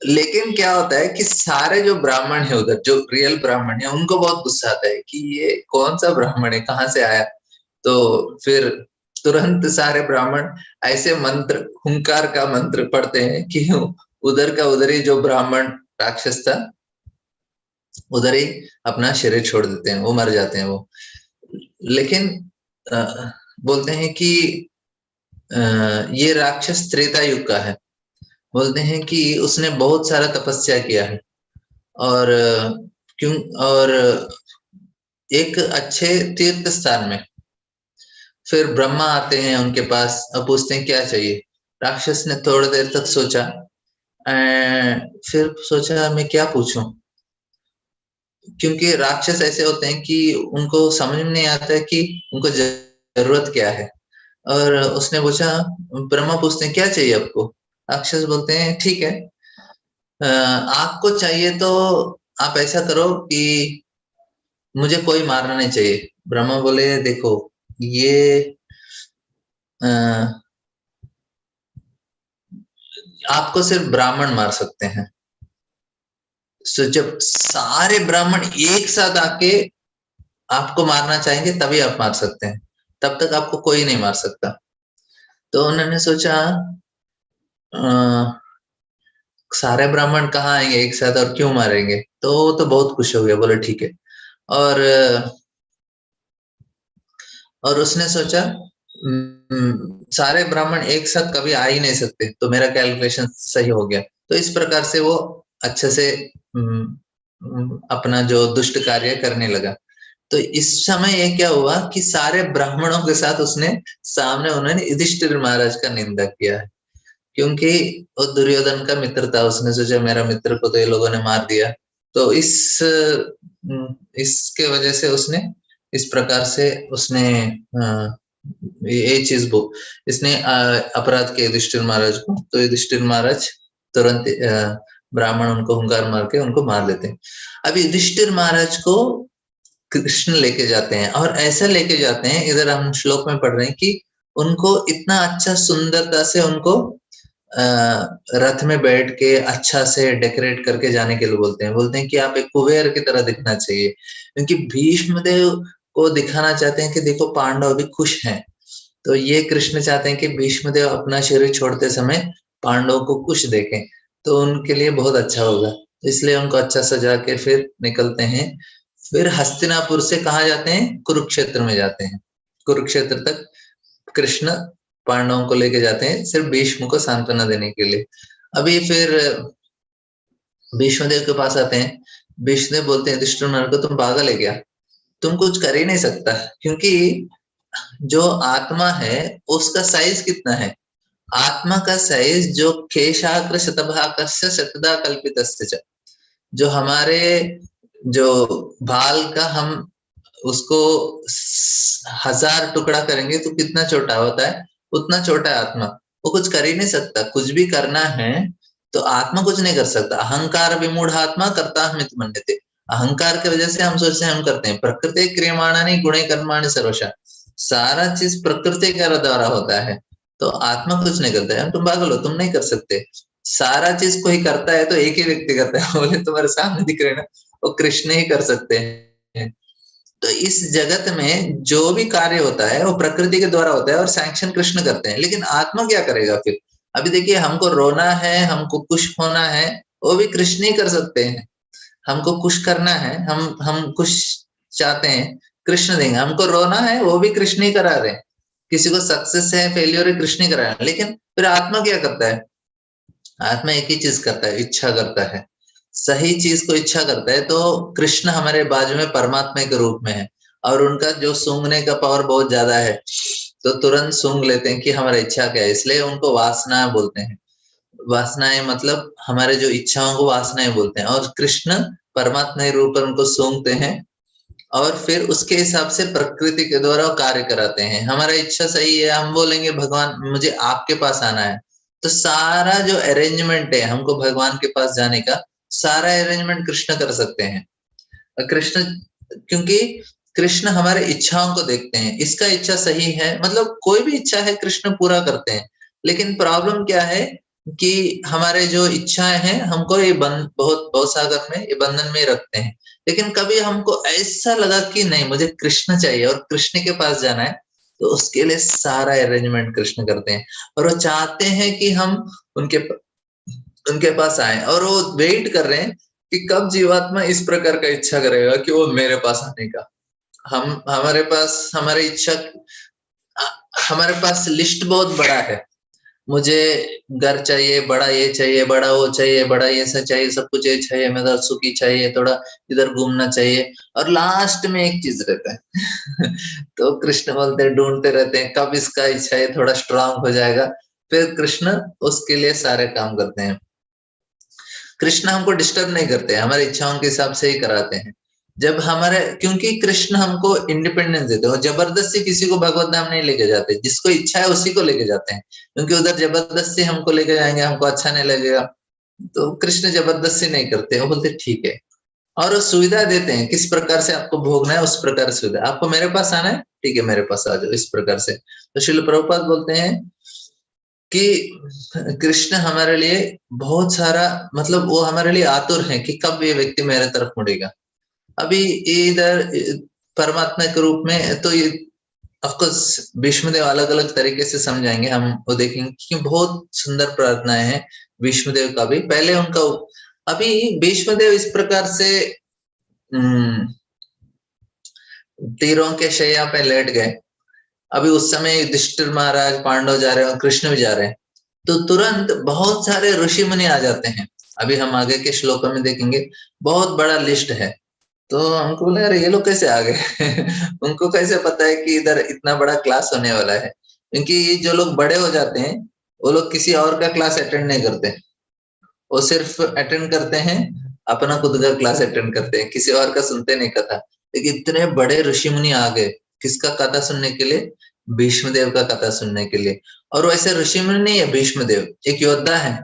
लेकिन क्या होता है कि सारे जो ब्राह्मण है उधर, जो रियल ब्राह्मण है, उनको बहुत गुस्सा आता है कि ये कौन सा ब्राह्मण है, कहाँ से आया। तो फिर तुरंत सारे ब्राह्मण ऐसे मंत्र, हुंकार का मंत्र पढ़ते हैं कि उधर का उधर ही जो ब्राह्मण राक्षस था उधर ही अपना शरीर छोड़ देते हैं, वो मर जाते हैं वो। लेकिन बोलते हैं कि ये राक्षस त्रेता युग का है, बोलते हैं कि उसने बहुत सारा तपस्या किया है और और एक अच्छे तीर्थ स्थान में फिर ब्रह्मा आते हैं उनके पास और पूछते हैं क्या चाहिए। राक्षस ने थोड़ी देर तक सोचा, फिर सोचा मैं क्या पूछूं, क्योंकि राक्षस ऐसे होते हैं कि उनको समझ में नहीं आता है कि उनको जरूरत क्या है। और उसने पूछा, ब्रह्मा पूछते हैं क्या चाहिए आपको? राक्षस बोलते हैं ठीक है, आपको चाहिए तो आप ऐसा करो कि मुझे कोई मारना नहीं चाहिए। ब्रह्मा बोले देखो ये आपको सिर्फ ब्राह्मण मार सकते हैं। सो जब सारे ब्राह्मण एक साथ आके आपको मारना चाहेंगे तभी आप मार सकते हैं, तब तक आपको कोई नहीं मार सकता। तो उन्होंने सोचा सारे ब्राह्मण कहाँ आएंगे एक साथ और क्यों मारेंगे, तो वो तो बहुत खुश हो गया, बोले ठीक है। और उसने सोचा सारे ब्राह्मण एक साथ कभी आ ही नहीं सकते, तो मेरा कैलकुलेशन सही हो गया। तो इस प्रकार से वो अच्छे से अपना जो दुष्ट कार्य करने लगा। तो इस समय ये क्या हुआ कि सारे ब्राह्मणों के साथ उसने सामने उन्होंने युधिष्ठिर महाराज का निंदा किया है, क्योंकि वो दुर्योधन का मित्र था। उसने सोचा मेरा मित्र को तो ये लोगों ने मार दिया, तो इसके वजह से उसने इस प्रकार से उसने ये चीज इसने अपराध किया युधिष्ठिर महाराज को। तो युधिष्ठिर महाराज तुरंत ब्राह्मण उनको हुंकार मार के उनको मार देते हैं। अब युधिष्ठिर महाराज को कृष्ण लेके जाते हैं, और ऐसा लेके जाते हैं, इधर हम श्लोक में पढ़ रहे हैं कि उनको इतना अच्छा सुंदरता से उनको रथ में बैठ के अच्छा से डेकोरेट करके जाने के लिए बोलते हैं कि आप एक कुबेर की तरह दिखना चाहिए, क्योंकि भीष्म देव को दिखाना चाहते हैं कि देखो पांडव अभी खुश हैं। तो ये कृष्ण चाहते हैं कि भीष्म देव अपना शरीर छोड़ते समय पांडवों को खुश देखें, तो उनके लिए बहुत अच्छा होगा, इसलिए उनको अच्छा सजा के फिर निकलते हैं। फिर हस्तिनापुर से कहाँ जाते हैं? कुरुक्षेत्र में जाते हैं। कुरुक्षेत्र तक कृष्ण पांडवों को लेके जाते हैं सिर्फ भीष्म को सांत्वना देने के लिए। अभी फिर भीष्मदेव के पास आते हैं। भीष्मदेव बोलते हैं युधिष्ठिर को तुम पागल है क्या, तुम कुछ कर ही नहीं सकता, क्योंकि जो आत्मा है उसका साइज कितना है? आत्मा का साइज जो केशाग्र शतभागस्य शतदा कल्पितस्य, जो हमारे जो बाल का हम उसको 1000 टुकड़ा करेंगे तो कितना छोटा होता है, उतना छोटा है आत्मा। वो कुछ कर ही नहीं सकता। कुछ भी करना है तो आत्मा कुछ नहीं कर सकता। अहंकार विमूढ़ आत्मा कर्ता हमित मन्यते। अहंकार की वजह से हम सोचते हैं हम करते हैं। प्रकृति क्रियमाणानि गुणे कर्माणि सर्वशः, सारा चीज प्रकृति के द्वारा होता है, तो आत्मा कुछ नहीं करता है। तुम पागल हो, तुम नहीं कर सकते। सारा चीज कोई करता है तो एक ही व्यक्ति करता है, बोले तुम्हारे सामने दिख रहे ना, वो कृष्ण ही कर सकते हैं। तो इस जगत में जो भी कार्य होता है वो प्रकृति के द्वारा होता है और सैंक्शन कृष्ण करते हैं, लेकिन आत्मा क्या करेगा फिर? अभी देखिए, हमको रोना है, हमको खुश होना है, वो भी कृष्ण ही कर सकते हैं। हमको खुश करना है, हम खुश चाहते हैं, कृष्ण देंगे। हमको रोना है, वो भी कृष्ण ही करा रहे हैं। किसी को सक्सेस है, फेलियर है, कृष्ण ही करा रहे हैं। लेकिन फिर आत्मा क्या करता है? आत्मा एक ही चीज करता है, इच्छा करता है। सही चीज को इच्छा करता है। तो कृष्ण हमारे बाजू में परमात्मा के रूप में है, और उनका जो सूंघने का पावर बहुत ज्यादा है, तो तुरंत सूंघ लेते हैं कि हमारा इच्छा क्या है। इसलिए उनको वासना बोलते हैं। वासनाएं मतलब हमारे जो इच्छाओं को वासनाएं बोलते हैं, और कृष्ण परमात्मा के रूप पर उनको सूंघते हैं, और फिर उसके हिसाब से प्रकृति के द्वारा कार्य कराते हैं। हमारा इच्छा सही है, हम बोलेंगे भगवान मुझे आपके पास आना है, तो सारा जो अरेंजमेंट है हमको भगवान के पास जाने का, सारा अरेंजमेंट कृष्ण कर सकते हैं। कृष्ण, क्योंकि कृष्ण हमारे इच्छाओं को देखते हैं। इसका इच्छा सही है, मतलब कोई भी इच्छा है कृष्ण पूरा करते हैं। लेकिन प्रॉब्लम क्या है कि हमारे जो इच्छाएं हैं हमको ये बहुत भवसागर में, ये बंधन में रखते हैं। लेकिन कभी हमको ऐसा लगा कि नहीं, मुझे कृष्ण चाहिए और कृष्ण के पास जाना है, तो उसके लिए सारा अरेंजमेंट कृष्ण करते हैं। और वो चाहते हैं कि हम उनके पास आए, और वो वेट कर रहे हैं कि कब जीवात्मा इस प्रकार का इच्छा करेगा कि वो मेरे पास आने का। हमारे पास हमारे पास लिस्ट बहुत बड़ा है। मुझे घर चाहिए, बड़ा ये चाहिए, बड़ा वो चाहिए, बड़ा ये सब चाहिए, सब कुछ ये चाहिए, मैं सुखी चाहिए, थोड़ा इधर घूमना चाहिए, और लास्ट में एक चीज रहता है तो कृष्ण बोलते हैं, ढूंढते रहते हैं कब इसका इच्छा है थोड़ा स्ट्रांग हो जाएगा, फिर कृष्ण उसके लिए सारे काम करते हैं। कृष्ण हमको डिस्टर्ब नहीं करते, हमारी इच्छाओं के हिसाब से ही कराते हैं। जब हमारे, क्योंकि कृष्ण हमको इंडिपेंडेंस देते हैं, जबरदस्ती किसी को भगवत धाम नहीं लेके जाते, जिसको इच्छा है उसी को लेके जाते हैं, क्योंकि उधर जबरदस्ती हमको लेके जाएंगे, हमको अच्छा नहीं लगेगा। तो कृष्ण जबरदस्ती नहीं करते, वो बोलते ठीक है, और वो सुविधा देते हैं, किस प्रकार से आपको भोगना है उस प्रकार सुविधा। आपको मेरे पास आना है, ठीक है मेरे पास आ जाओ, इस प्रकार से। तो श्रील प्रभुपाद बोलते हैं कि कृष्ण हमारे लिए बहुत सारा, मतलब वो हमारे लिए आतुर है कि कब ये व्यक्ति मेरे तरफ मुड़ेगा। अभी इधर परमात्मा के रूप में तो ये ऑफकोर्स भीष्मदेव अलग अलग तरीके से समझाएंगे, हम वो देखेंगे कि बहुत सुंदर प्रार्थनाएं हैं भीष्मदेव का भी। पहले उनका, अभी भीष्मदेव इस प्रकार से तीरों के शैया पे लेट गए। अभी उस समय युधिष्ठिर महाराज, पांडव जा रहे हैं और कृष्ण भी जा रहे हैं, तो तुरंत बहुत सारे ऋषि मुनि आ जाते हैं। अभी हम आगे के श्लोकों में देखेंगे, बहुत बड़ा लिस्ट है। तो हमको बोले अरे ये लोग कैसे आ गए उनको कैसे पता है कि इधर इतना बड़ा क्लास होने वाला है, क्योंकि ये जो लोग बड़े हो जाते हैं वो लोग किसी और का क्लास अटेंड नहीं करते, वो सिर्फ अटेंड करते हैं अपना खुद का क्लास अटेंड करते हैं, किसी और का सुनते नहीं कथा। लेकिन इतने बड़े ऋषि मुनि आ गए, किसका कथा सुनने के लिए? भीष्मदेव का कथा सुनने के लिए। और वैसे ऋषि मुनि नहीं है, भीष्मदेव एक योद्धा है,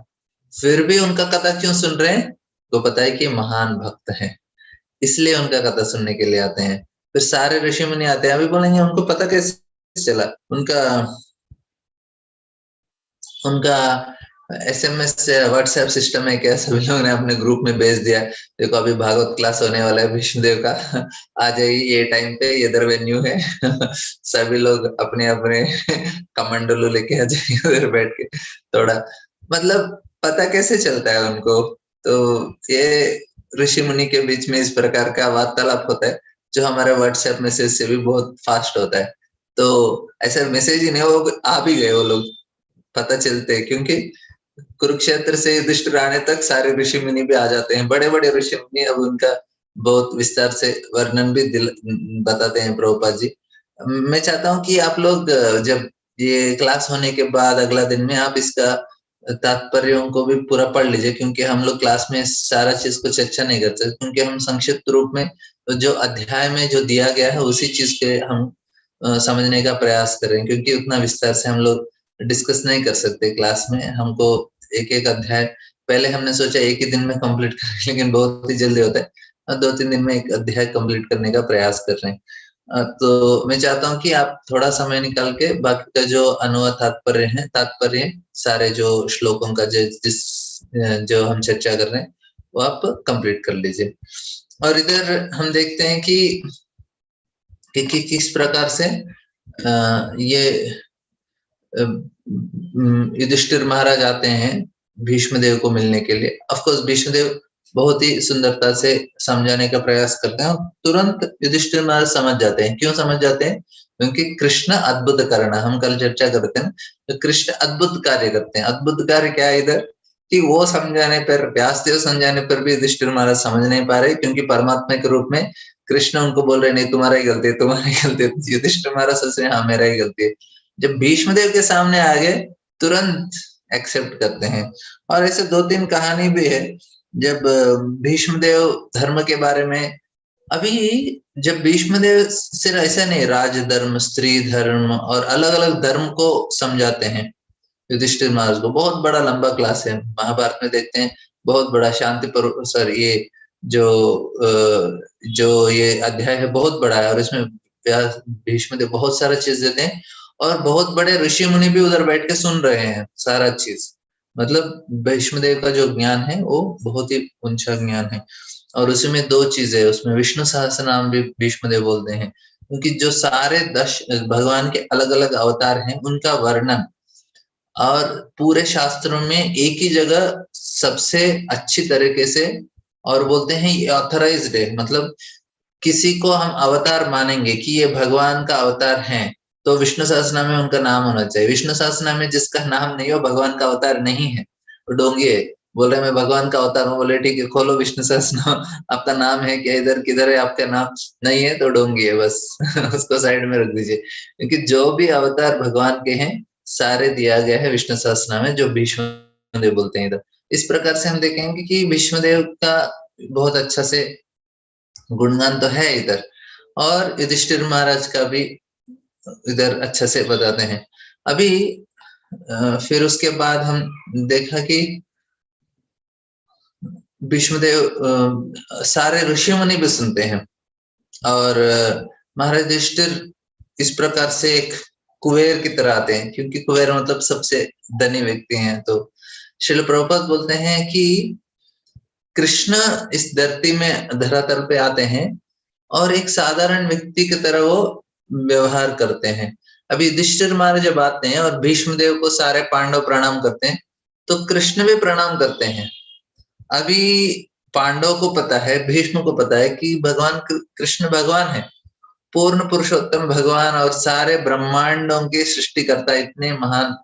फिर भी उनका कथा क्यों सुन रहे हैं? तो पता है कि महान भक्त है, इसलिए उनका कथा सुनने के लिए आते हैं। फिर सारे ऋषि मुनि आते हैं। अभी बोलेंगे उनको पता कैसे चला? उनका SMS व्हाट्सएप सिस्टम है क्या? सभी लोगों ने अपने ग्रुप में भेज दिया, देखो अभी भागवत क्लास होने वाला है भीष्मदेव का, आ जाइए ये टाइम पे, इधर वेन्यू है सभी लोग अपने अपने कमंडलू लेके आ जाइए उधर बैठ के। थोड़ा मतलब पता कैसे चलता है उनको? तो ये ऋषि मुनि के बीच में इस प्रकार का वार्तालाप होता है, जो हमारे व्हाट्सएप मैसेज से भी बहुत फास्ट होता है। तो ऐसा मैसेज ही नहीं, वो आ भी गए वो लोग, पता चलते हैं, क्योंकि कुरुक्षेत्र से युधिष्ठिर आने तक सारे ऋषि मुनि भी आ जाते हैं, बड़े बड़े ऋषि मुनि। अब उनका बहुत विस्तार से वर्णन भी बताते हैं प्रभुपाद जी। मैं चाहता हूँ कि आप लोग जब ये क्लास होने के बाद अगला दिन में आप इसका तात्पर्यों को भी पूरा पढ़ लीजिए, क्योंकि हम लोग क्लास में सारा चीज को चर्चा नहीं कर सकते, क्योंकि हम संक्षिप्त रूप में जो अध्याय में जो दिया गया है उसी चीज के हम समझने का प्रयास करें, क्योंकि उतना विस्तार से हम लोग डिस्कस नहीं कर सकते क्लास में। हमको एक एक अध्याय, पहले हमने सोचा एक ही दिन में कंप्लीट करें, लेकिन बहुत ही जल्दी होता है, 2-3 दिन में एक अध्याय कंप्लीट करने का प्रयास कर रहे हैं। तो मैं चाहता हूँ कि आप थोड़ा समय निकाल के बाकी का जो अनुवाद तात्पर्य सारे जो श्लोकों का जो हम चर्चा कर रहे हैं वो आप कंप्लीट कर लीजिए। और इधर हम देखते हैं कि किस प्रकार से ये युधिष्ठिर महाराज आते हैं भीष्मदेव को मिलने के लिए। ऑफ कोर्स भीष्मदेव बहुत ही सुंदरता से समझाने का प्रयास करते हैं, और तुरंत युधिष्ठिर महाराज समझ जाते हैं। क्यों समझ जाते हैं? क्योंकि कृष्ण अद्भुत करना, हम कल चर्चा करते हैं, तो कृष्ण अद्भुत कार्य करते हैं। अद्भुत कार्य क्या है इधर? कि वो समझाने पर, व्यासदेव समझाने पर भी युधिष्ठिर महाराज समझ नहीं पा रहे, क्योंकि परमात्मा के रूप में कृष्ण उनको बोल रहे नहीं तुम्हारा ही गलती है, तुम्हारी गलती है। युधिष्ठिर महाराज सोच रहे हाँ मेरा ही गलती है। जब भीष्मदेव के सामने आ गए तुरंत एक्सेप्ट करते हैं। और ऐसे 2-3 कहानी भी है, जब भीष्मदेव धर्म के बारे में, अभी जब भीष्मदेव सिर्फ ऐसा नहीं, राजधर्म, स्त्री धर्म और अलग अलग धर्म को समझाते हैं युधिष्ठिर महाराज को। बहुत बड़ा लंबा क्लास है, महाभारत में देखते हैं बहुत बड़ा शांति पर्व, सर ये जो ये अध्याय है बहुत बड़ा है, और इसमें भीष्मदेव बहुत सारा चीज देते हैं, और बहुत बड़े ऋषि मुनि भी उधर बैठ के सुन रहे हैं सारा चीज। मतलब भीष्मदेव का जो ज्ञान है वो बहुत ही ऊंचा ज्ञान है। और उसमें 2 चीजें, उसमें विष्णु सहस्त्र नाम भी भीष्मदेव बोलते हैं, क्योंकि जो सारे 10 भगवान के अलग अलग अवतार हैं उनका वर्णन और पूरे शास्त्रों में एक ही जगह सबसे अच्छी तरीके से, और बोलते हैं ये ऑथराइज्ड है, मतलब किसी को हम अवतार मानेंगे कि ये भगवान का अवतार है तो विष्णु सहस्त्रनाम में उनका नाम होना चाहिए। विष्णु सहस्त्रनाम में जिसका नाम नहीं हो, भगवान का अवतार नहीं है, वो डोंगी है। बोल रहे मैं भगवान का अवतार हूँ, बोले ठीक है खोलो विष्णु सहस्त्रनाम, आपका नाम है क्या? इधर किधर है आपका नाम? नहीं है तो डोंगी है बस उसको साइड में रख दीजिए, क्योंकि जो भी अवतार भगवान के हैं सारे दिया गया है विष्णु सहस्त्रनाम में, जो भीष्मदेव बोलते हैं इधर। इस प्रकार से हम देखेंगे कि भीष्मदेव का बहुत अच्छा से गुणगान तो है इधर, और युधिष्ठिर महाराज का भी इधर अच्छा से बताते हैं। अभी फिर उसके बाद हम देखा कि भीष्मदेव सारे ऋषि मुनि भी सुनते हैं, और महाराज युधिष्ठिर इस प्रकार से एक कुबेर की तरह आते हैं, क्योंकि कुबेर मतलब सबसे धनी व्यक्ति हैं। तो श्रील प्रभुपाद बोलते हैं कि कृष्ण इस धरती में धरातल पे आते हैं और एक साधारण व्यक्ति की तरह वो व्यवहार करते हैं। अभी युधिष्ठिर महाराज जब आते हैं और भीष्मदेव को सारे पांडव प्रणाम करते हैं, तो कृष्ण भी प्रणाम करते हैं। अभी पांडव को पता है, भीष्म को पता है कि भगवान कृष्ण भगवान है, पूर्ण पुरुषोत्तम भगवान और सारे ब्रह्मांडों के सृष्टिकर्ता, इतने महान।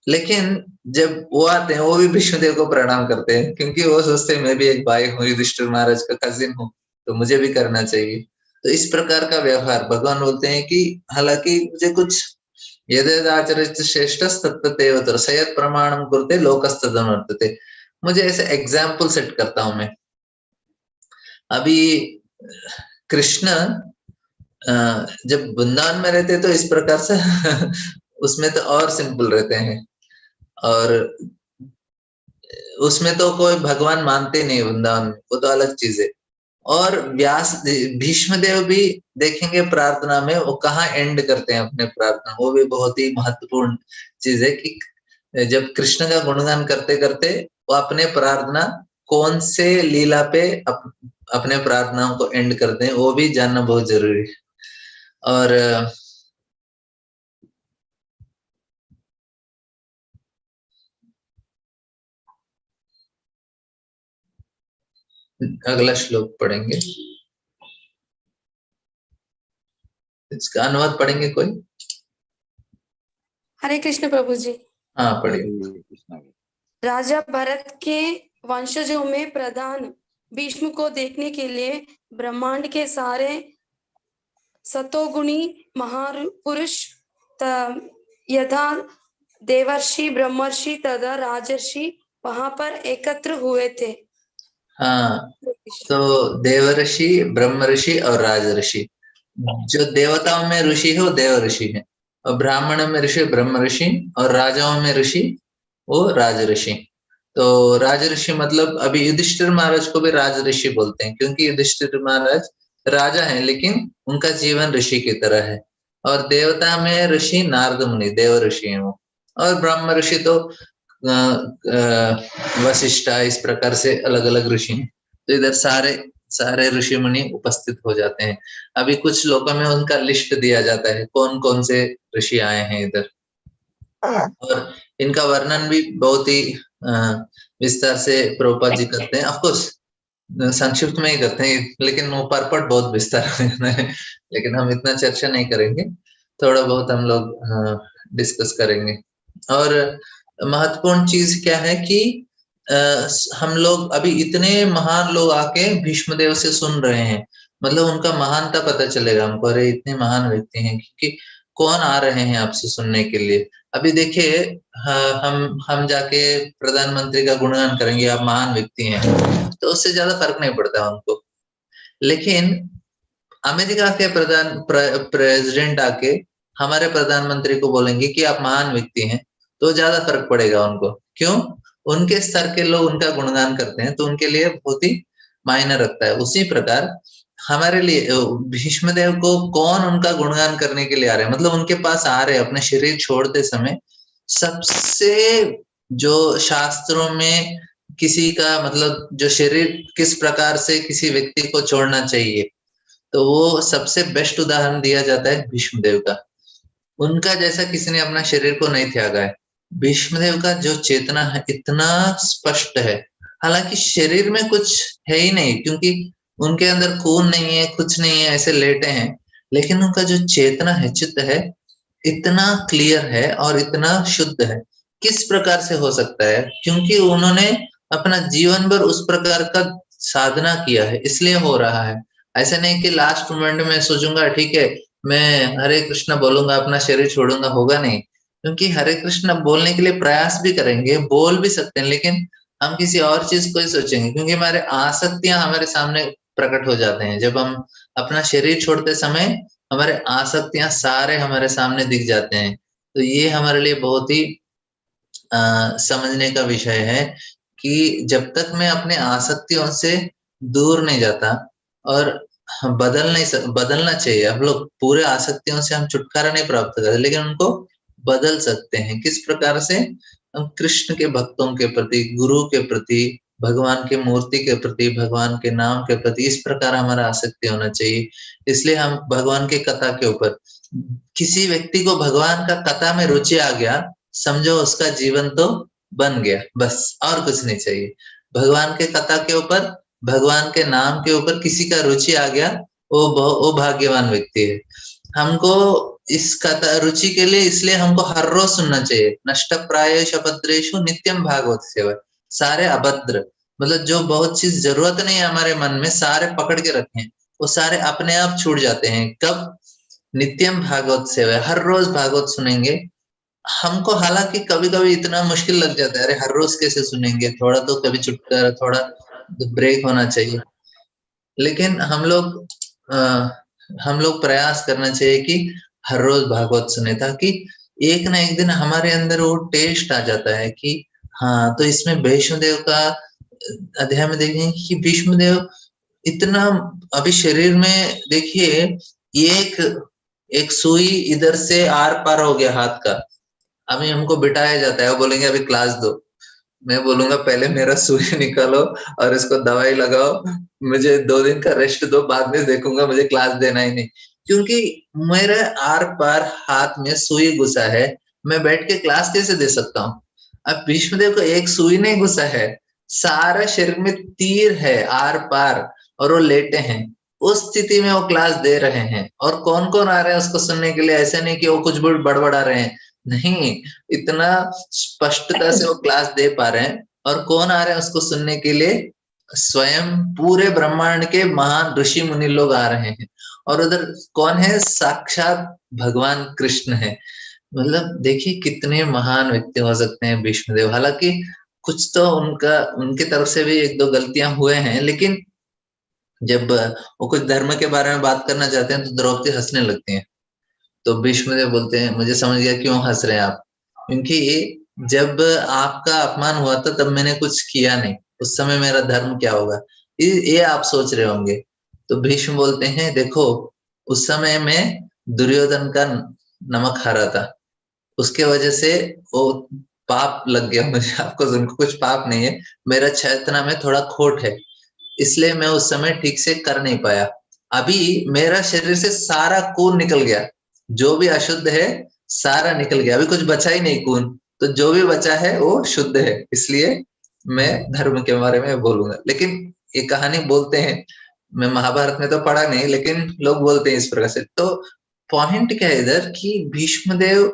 लेकिन जब वो आते हैं, वो भी भीष्मदेव को प्रणाम करते हैं, क्योंकि वो सोचते हैं मैं भी एक भाई हूँ, युधिष्ठिर महाराज का कजिन हूँ, तो मुझे भी करना चाहिए। तो इस प्रकार का व्यवहार भगवान बोलते हैं कि हालांकि मुझे कुछ यदेदाचरित श्रेष्ठ तत्तदेव सयत् प्रमाणम कुरुते लोकस्तदनुवर्तते, मुझे ऐसे एग्जाम्पल सेट करता हूं मैं। अभी कृष्ण जब वृंदावन में रहते तो इस प्रकार से उसमें तो और सिंपल रहते हैं, और उसमें तो कोई भगवान मानते नहीं वृंदावन में, वो तो अलग चीज है। और व्यास भीष्मदेव भी देखेंगे प्रार्थना में वो कहाँ एंड करते हैं अपने प्रार्थना, वो भी बहुत ही महत्वपूर्ण चीज है कि जब कृष्ण का गुणगान करते करते वो अपने प्रार्थना कौन से लीला पे अपने प्रार्थनाओं को एंड करते हैं, वो भी जानना बहुत जरूरी है। और अगला श्लोक पढ़ेंगे, इसका अनुवाद पढ़ेंगे कोई? हरे कृष्ण प्रभु जी। हाँ पढ़िए। राजा भरत के वंशजों में प्रधान भीष्म को देखने के लिए ब्रह्मांड के सारे सतोगुणी महापुरुष यथा देवर्षि ब्रह्मर्षि तथा राजर्षि वहां पर एकत्र हुए थे। हाँ, तो देवर्षि, ब्रह्मर्षि और राजर्षि, जो देवताओं में ऋषि है वो देव ऋषि है, और ब्राह्मणों में ऋषि ब्रह्म ऋषि, और राजाओं में ऋषि वो राज ऋषि। तो राज ऋषि मतलब अभी युधिष्ठिर महाराज को भी राज ऋषि बोलते हैं, क्योंकि युधिष्ठिर महाराज राजा हैं लेकिन उनका जीवन ऋषि की तरह है। और देवता में ऋषि नारद मुनि देव ऋषि हैं वो, और ब्रह्म ऋषि तो वशिष्ठा, इस प्रकार से अलग अलग ऋषि हैं। तो इधर सारे ऋषि मुनि उपस्थित हो जाते हैं। अभी कुछ श्लोकों में उनका लिस्ट दिया जाता है कौन कौन से ऋषि आए हैं इधर, और इनका वर्णन भी बहुत ही विस्तार से प्रभुपाद जी करते हैं। ऑफकोर्स संक्षिप्त में ही करते हैं, लेकिन वो परपट बहुत विस्तार है लेकिन हम इतना चर्चा नहीं करेंगे, थोड़ा बहुत हम लोग डिस्कस करेंगे। और महत्वपूर्ण चीज क्या है कि हम लोग अभी इतने महान लोग आके भीष्मदेव से सुन रहे हैं, मतलब उनका महानता पता चलेगा हमको, अरे इतने महान व्यक्ति हैं, क्योंकि कौन आ रहे हैं आपसे सुनने के लिए। अभी देखिए हम जाके प्रधानमंत्री का गुणगान करेंगे, आप महान व्यक्ति हैं, तो उससे ज्यादा फर्क नहीं पड़ता हमको। लेकिन अमेरिका के प्रेसिडेंट आके हमारे प्रधानमंत्री को बोलेंगे कि आप महान व्यक्ति हैं, तो ज्यादा फर्क पड़ेगा उनको। क्यों? उनके स्तर के लोग उनका गुणगान करते हैं, तो उनके लिए बहुत ही मायने रखता है। उसी प्रकार हमारे लिए भीष्मदेव को कौन उनका गुणगान करने के लिए आ रहे हैं, मतलब उनके पास आ रहे हैं अपने शरीर छोड़ते समय, सबसे जो शास्त्रों में किसी का मतलब जो शरीर किस प्रकार से किसी व्यक्ति को छोड़ना चाहिए, तो वो सबसे बेस्ट उदाहरण दिया जाता है भीष्मदेव का। उनका जैसा किसी ने अपना शरीर को नहीं त्यागा है। भीष्मदेव का जो चेतना है इतना स्पष्ट है, हालांकि शरीर में कुछ है ही नहीं, क्योंकि उनके अंदर खून नहीं है, कुछ नहीं है, ऐसे लेटे हैं, लेकिन उनका जो चेतना है, चित्त है, इतना क्लियर है और इतना शुद्ध है। किस प्रकार से हो सकता है? क्योंकि उन्होंने अपना जीवन भर उस प्रकार का साधना किया है, इसलिए हो रहा है। ऐसे नहीं कि लास्ट मोमेंट में सोचूंगा ठीक है मैं हरे कृष्ण बोलूंगा अपना शरीर छोड़ूंगा, होगा नहीं। क्योंकि हरे कृष्ण बोलने के लिए प्रयास भी करेंगे, बोल भी सकते हैं, लेकिन हम किसी और चीज को ही सोचेंगे, क्योंकि हमारे आसक्तियां हमारे सामने प्रकट हो जाते हैं। जब हम अपना शरीर छोड़ते समय हमारे आसक्तियां सारे हमारे सामने दिख जाते हैं। तो ये हमारे लिए बहुत ही समझने का विषय है कि जब तक मैं अपने आसक्तियों से दूर नहीं जाता, और बदलना चाहिए। हम लोग पूरे आसक्तियों से हम छुटकारा नहीं प्राप्त करते, लेकिन उनको बदल सकते हैं। किस प्रकार से? हम कृष्ण के भक्तों के प्रति, गुरु के प्रति, भगवान की मूर्ति के प्रति, भगवान के नाम के प्रति इस प्रकार हमारा आसक्ति होना चाहिए। इसलिए हम भगवान की कथा के ऊपर, किसी व्यक्ति को भगवान का कथा में रुचि आ गया, समझो उसका जीवन तो बन गया, बस और कुछ नहीं चाहिए। भगवान के कथा के ऊपर, भगवान के नाम के ऊपर किसी का रुचि आ गया, वो भाग्यवान व्यक्ति है। हमको इस कथा रुचि के लिए, इसलिए हमको हर रोज सुनना चाहिए। नष्ट प्रायेष अभद्रेषु नित्यम भागवत सेवा। सारे अभद्र मतलब जो बहुत चीज जरूरत नहीं है हमारे मन में, सारे पकड़ के रखे हैं, वो सारे अपने आप छूट जाते हैं। कब? नित्यम भागवत सेवा, हर रोज भागवत सुनेंगे। हमको हालांकि कभी-कभी इतना मुश्किल लग जाता है, अरे हर रोज कैसे सुनेंगे, थोड़ा तो कभी छुटकारा, थोड़ा ब्रेक होना चाहिए। लेकिन हम लोग प्रयास करना चाहिए कि हर रोज भागवत सुने, ताकि एक ना एक दिन हमारे अंदर वो टेस्ट आ जाता है कि हाँ, तो इसमें भीष्मदेव का अध्याय में देखेंगे कि भीष्मदेव इतना, अभी शरीर में देखिए, एक सुई इधर से आर पार हो गया हाथ का, अभी हमको बिठाया जाता है, वो बोलेंगे अभी क्लास दो। मैं बोलूंगा पहले मेरा सुई निकालो और इसको दवाई लगाओ, मुझे 2 दिन का रेस्ट दो, बाद में देखूंगा, मुझे क्लास देना ही नहीं। क्योंकि मेरे आर पार हाथ में सुई घुसा है, मैं बैठ के क्लास कैसे दे सकता हूँ? अब भीष्मदेव को एक सुई नहीं घुसा है, सारा शरीर में तीर है आर पार, और वो लेटे हैं। उस स्थिति में वो क्लास दे रहे हैं, और कौन कौन आ रहे हैं उसको सुनने के लिए? ऐसा नहीं कि वो कुछ बड़बड़ा रहे हैं, नहीं, इतना स्पष्टता से वो क्लास दे पा रहे हैं। और कौन आ रहे हैं उसको सुनने के लिए? स्वयं पूरे ब्रह्मांड के महान ऋषि मुनि लोग आ रहे हैं। और उधर कौन है? साक्षात भगवान कृष्ण है। मतलब देखिए कितने महान व्यक्ति हो सकते हैं भीष्मदेव। हालांकि कुछ तो उनकी तरफ से भी 1-2 गलतियां हुए हैं, लेकिन जब वो कुछ धर्म के बारे में बात करना चाहते हैं तो द्रौपदी हंसने लगती हैं। तो भीष्मदेव बोलते हैं, मुझे समझ गया क्यों हंस रहे हैं आप, क्योंकि जब आपका अपमान हुआ था तब मैंने कुछ किया नहीं, उस समय मेरा धर्म क्या होगा, ये आप सोच रहे होंगे। तो भीष्म बोलते हैं, देखो उस समय मैं दुर्योधन का नमक खा रहा था, उसके वजह से वो पाप लग गया मुझे। आपको सुनको कुछ पाप नहीं है, मेरा चेतना में थोड़ा खोट है, इसलिए मैं उस समय ठीक से कर नहीं पाया। अभी मेरा शरीर से सारा खून निकल गया, जो भी अशुद्ध है सारा निकल गया, अभी कुछ बचा ही नहीं खून, तो जो भी बचा है वो शुद्ध है, इसलिए मैं धर्म के बारे में बोलूंगा। लेकिन ये कहानी बोलते हैं, मैं महाभारत में तो पढ़ा नहीं, लेकिन लोग बोलते हैं इस प्रकार से। तो पॉइंट क्या है इधर कि भीष्मदेव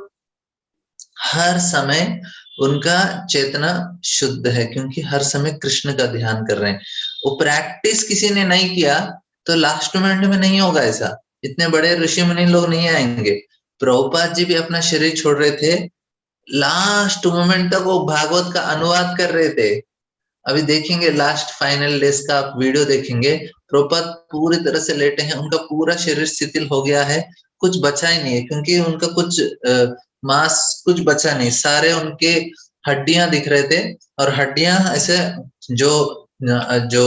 हर समय उनका चेतना शुद्ध है, क्योंकि हर समय कृष्ण का ध्यान कर रहे हैं। वो प्रैक्टिस किसी ने नहीं किया तो लास्ट मोमेंट में नहीं होगा ऐसा, इतने बड़े ऋषि मुनि लोग नहीं आएंगे। प्रभुपाद जी भी अपना शरीर छोड़ रहे थे, लास्ट मोमेंट तक वो भागवत का अनुवाद कर रहे थे। अभी देखेंगे लास्ट फाइनल डेज का आप वीडियो देखेंगे, प्रभुपाद पूरी तरह से लेटे हैं, उनका पूरा शरीर शिथिल हो गया है, कुछ बचा ही नहीं है, क्योंकि उनका कुछ मांस कुछ बचा नहीं, सारे उनके हड्डियां दिख रहे थे। और हड्डियां ऐसे जो जो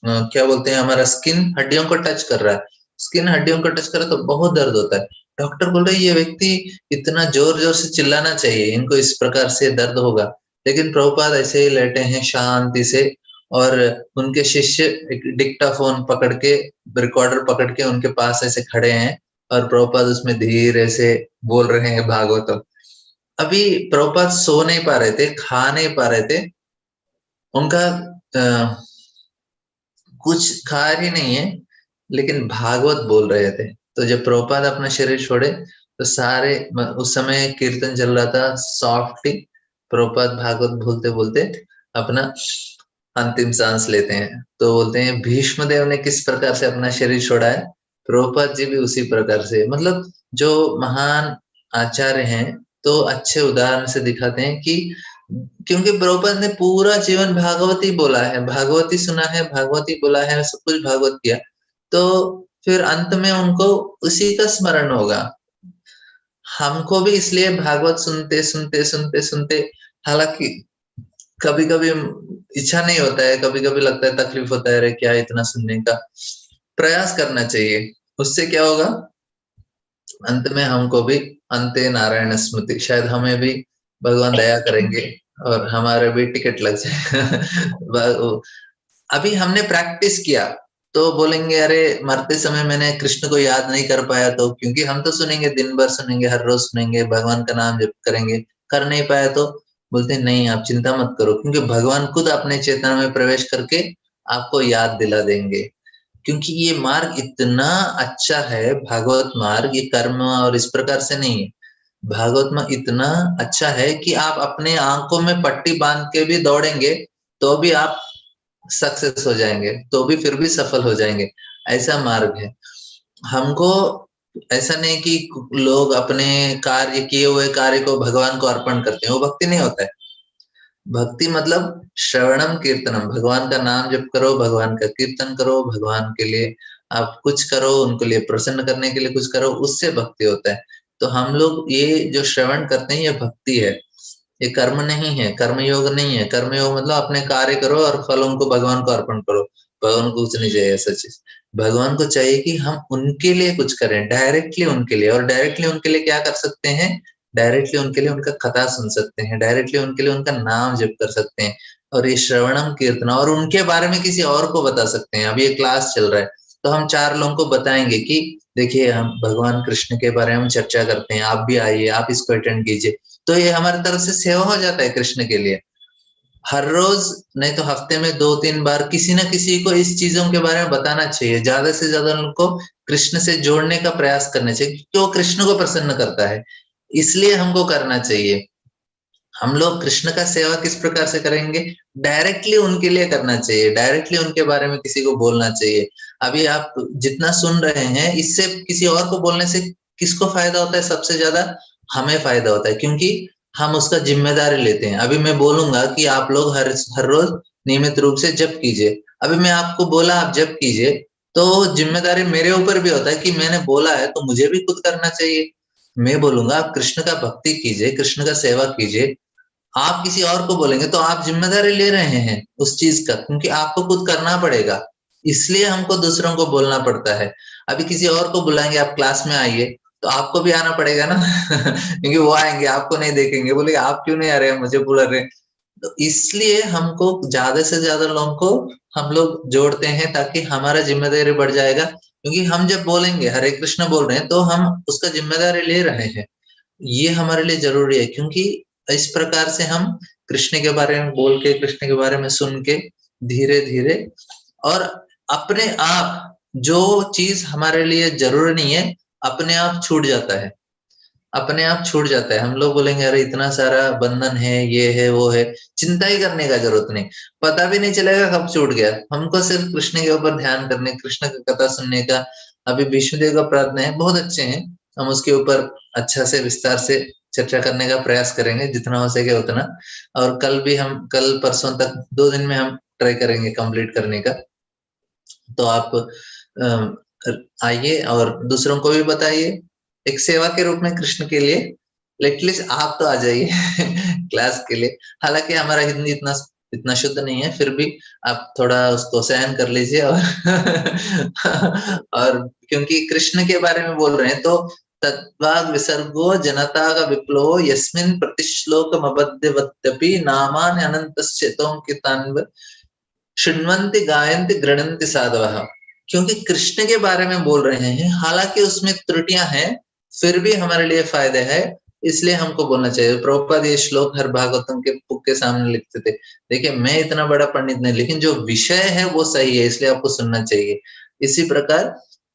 क्या बोलते हैं, हमारा स्किन हड्डियों को टच कर रहा है, स्किन हड्डियों को टच कर रहा है तो बहुत दर्द होता है। डॉक्टर बोल रहे ये व्यक्ति इतना जोर जोर से चिल्लाना चाहिए, इनको इस प्रकार से दर्द होगा, लेकिन प्रभुपाद ऐसे ही लेटे हैं शांति से। और उनके शिष्य एक डिक्टाफोन पकड़ के, रिकॉर्डर पकड़ के उनके पास ऐसे खड़े हैं, और प्रभुपाद उसमें धीरे से बोल रहे हैं भागवतम। अभी प्रभुपाद सो नहीं पा रहे थे, खा नहीं पा रहे थे, उनका कुछ खा ही नहीं है, लेकिन भागवत बोल रहे थे। तो जब प्रभुपाद अपना शरीर छोड़े तो सारे, उस समय कीर्तन चल रहा था सॉफ्टली, प्रभुपाद भागवत बोलते बोलते अपना अंतिम सांस लेते हैं। तो बोलते हैं भीष्मदेव ने किस प्रकार से अपना शरीर छोड़ा है, प्रभुपाद जी भी उसी प्रकार से। मतलब जो महान आचार्य हैं तो अच्छे उदाहरण से दिखाते हैं कि क्योंकि प्रभुपाद ने पूरा जीवन भागवती बोला है, भागवती सुना है, भागवती बोला है, सब कुछ भागवत किया, तो फिर अंत में उनको उसी का स्मरण होगा। हमको भी इसलिए भागवत सुनते सुनते सुनते सुनते, हालांकि कभी कभी इच्छा नहीं होता है, कभी कभी लगता है, तकलीफ होता है, अरे क्या इतना सुनने का, प्रयास करना चाहिए। उससे क्या होगा, अंत में हमको भी अंते नारायण स्मृति, शायद हमें भी भगवान दया करेंगे और हमारे भी टिकट लग जाए। अभी हमने प्रैक्टिस किया तो बोलेंगे अरे मरते समय मैंने कृष्ण को याद नहीं कर पाया, तो क्योंकि हम तो सुनेंगे, दिन भर सुनेंगे, हर रोज सुनेंगे, भगवान का नाम जप करेंगे, कर नहीं पाया तो बोलते नहीं आप चिंता मत करो, क्योंकि भगवान खुद अपने चेतना में प्रवेश करके आपको याद दिला देंगे। क्योंकि ये मार्ग इतना अच्छा है, भागवत मार्ग, ये कर्म और इस प्रकार से नहीं है। भागवत में इतना अच्छा है कि आप अपने आंखों में पट्टी बांध के भी दौड़ेंगे तो भी आप सक्सेस हो जाएंगे, तो भी फिर भी सफल हो जाएंगे, ऐसा मार्ग है। हमको ऐसा नहीं कि लोग अपने कार्य, किए हुए कार्य को भगवान को अर्पण करते हैं, वो भक्ति नहीं होता है। भक्ति मतलब श्रवणम कीर्तनम, भगवान का नाम जप करो, भगवान का कीर्तन करो, भगवान के लिए आप कुछ करो, उनके लिए प्रसन्न करने के लिए कुछ करो, उससे भक्ति होता है। तो हम लोग ये जो श्रवण करते हैं ये भक्ति है, ये कर्म नहीं है, कर्म योग नहीं है। कर्म योग मतलब अपने कार्य करो और फलों को भगवान को अर्पण करो, भगवान को कुछ नहीं चाहिए ऐसा चीज। भगवान को चाहिए कि हम उनके लिए कुछ करें, डायरेक्टली उनके लिए। और डायरेक्टली उनके लिए क्या कर सकते हैं, डायरेक्टली उनके लिए उनका कथा सुन सकते हैं, डायरेक्टली उनके लिए उनका नाम जप कर सकते हैं, और ये श्रवणम कीर्तन, और उनके बारे में किसी और को बता सकते हैं। अब ये क्लास चल रहा है तो हम 4 लोगों को बताएंगे कि देखिए हम भगवान कृष्ण के बारे में चर्चा करते हैं, आप भी आइए, आप इसको अटेंड कीजिए। तो ये हमारी तरफ से सेवा हो जाता है कृष्ण के लिए। हर रोज नहीं तो हफ्ते में 2-3 बार किसी न किसी को इस चीजों के बारे में बताना चाहिए, ज्यादा से ज्यादा उनको कृष्ण से जोड़ने का प्रयास करना चाहिए, क्योंकि वो कृष्ण को प्रसन्न करता है, इसलिए हमको करना चाहिए। हम लोग कृष्ण का सेवा किस प्रकार से करेंगे, डायरेक्टली उनके लिए करना चाहिए, डायरेक्टली उनके बारे में किसी को बोलना चाहिए। अभी आप जितना सुन रहे हैं, इससे किसी और को बोलने से किसको फायदा होता है, सबसे ज्यादा हमें फायदा होता है, क्योंकि हम उसका जिम्मेदारी लेते हैं। अभी मैं बोलूंगा कि आप लोग हर रोज नियमित रूप से जप कीजिए, अभी मैं आपको बोला आप जप कीजिए, तो जिम्मेदारी मेरे ऊपर भी होता है कि मैंने बोला है तो मुझे भी खुद करना चाहिए। मैं बोलूंगा आप कृष्ण का भक्ति कीजिए, कृष्ण का सेवा कीजिए, आप किसी और को बोलेंगे तो आप जिम्मेदारी ले रहे हैं उस चीज का, क्योंकि आपको खुद करना पड़ेगा, इसलिए हमको दूसरों को बोलना पड़ता है। अभी किसी और को बुलाएंगे, आप क्लास में आइए, तो आपको भी आना पड़ेगा ना क्योंकि वो आएंगे, आपको नहीं देखेंगे, बोलेंगे आप क्यों नहीं आ रहे, मुझे बुला रहे। तो इसलिए हमको ज्यादा से ज्यादा लोगों को हम लोग जोड़ते हैं, ताकि हमारा जिम्मेदारी बढ़ जाएगा। क्योंकि हम जब बोलेंगे हरे कृष्ण बोल रहे हैं तो हम उसका जिम्मेदारी ले रहे हैं, ये हमारे लिए जरूरी है। क्योंकि इस प्रकार से हम कृष्ण के बारे में बोल के, कृष्ण के बारे में सुन के, धीरे धीरे और अपने आप जो चीज हमारे लिए जरूरी नहीं है अपने आप छूट जाता है, अपने आप छूट जाता है। हम लोग बोलेंगे अरे इतना सारा बंधन है, ये है वो है, चिंता ही करने का जरूरत नहीं, पता भी नहीं चलेगा कब छूट गया। हमको सिर्फ कृष्ण के ऊपर ध्यान करने, कृष्ण की कथा सुनने का। अभी विष्णुदेव का प्रार्थना है, बहुत अच्छे हैं, हम उसके ऊपर अच्छा से विस्तार से चर्चा करने का प्रयास करेंगे जितना हो सके उतना। और कल भी हम, कल परसों तक 2 दिन में हम ट्राई करेंगे कंप्लीट करने का। तो आप आइए और दूसरों को भी बताइए, एक सेवा के रूप में कृष्ण के लिए। एटलीस्ट आप तो आ जाइए क्लास के लिए। हालांकि हमारा हिंदी इतना शुद्ध नहीं है, फिर भी आप थोड़ा उसको सहन कर लीजिए। और क्योंकि कृष्ण के बारे में बोल रहे हैं तो तद्वाग विसर्गो जनता का विप्लवो यस्मिन् प्रतिश्लोकमबध्यवत्यपि नामानि अनन्तस्य तोंकितान्व शृण्वन्ति गायन्ति गृह्णन्ति साधवः। क्योंकि कृष्ण के बारे में बोल रहे हैं, हालांकि उसमें त्रुटियां हैं, फिर भी हमारे लिए फायदे है, इसलिए हमको बोलना चाहिए। प्रभुपाद ये श्लोक हर भागवतम के बुक के सामने लिखते थे। देखिए मैं इतना बड़ा पंडित नहीं, लेकिन जो विषय है वो सही है, इसलिए आपको सुनना चाहिए। इसी प्रकार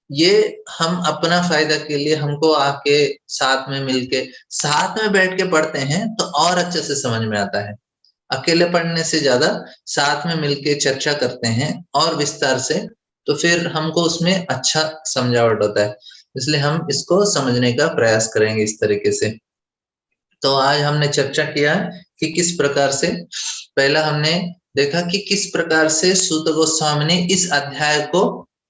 ये हम अपना फायदा के लिए हमको आके साथ में मिलके, साथ में बैठ के पढ़ते हैं तो और अच्छे से समझ में आता है। अकेले पढ़ने से ज्यादा साथ में मिलके चर्चा करते हैं और विस्तार से, तो फिर हमको उसमें अच्छा समझावट होता है। इसलिए हम इसको समझने का प्रयास करेंगे इस तरीके से। तो आज हमने चर्चा किया कि किस प्रकार से, पहला हमने देखा कि किस प्रकार से सूत गोस्वामी ने इस अध्याय को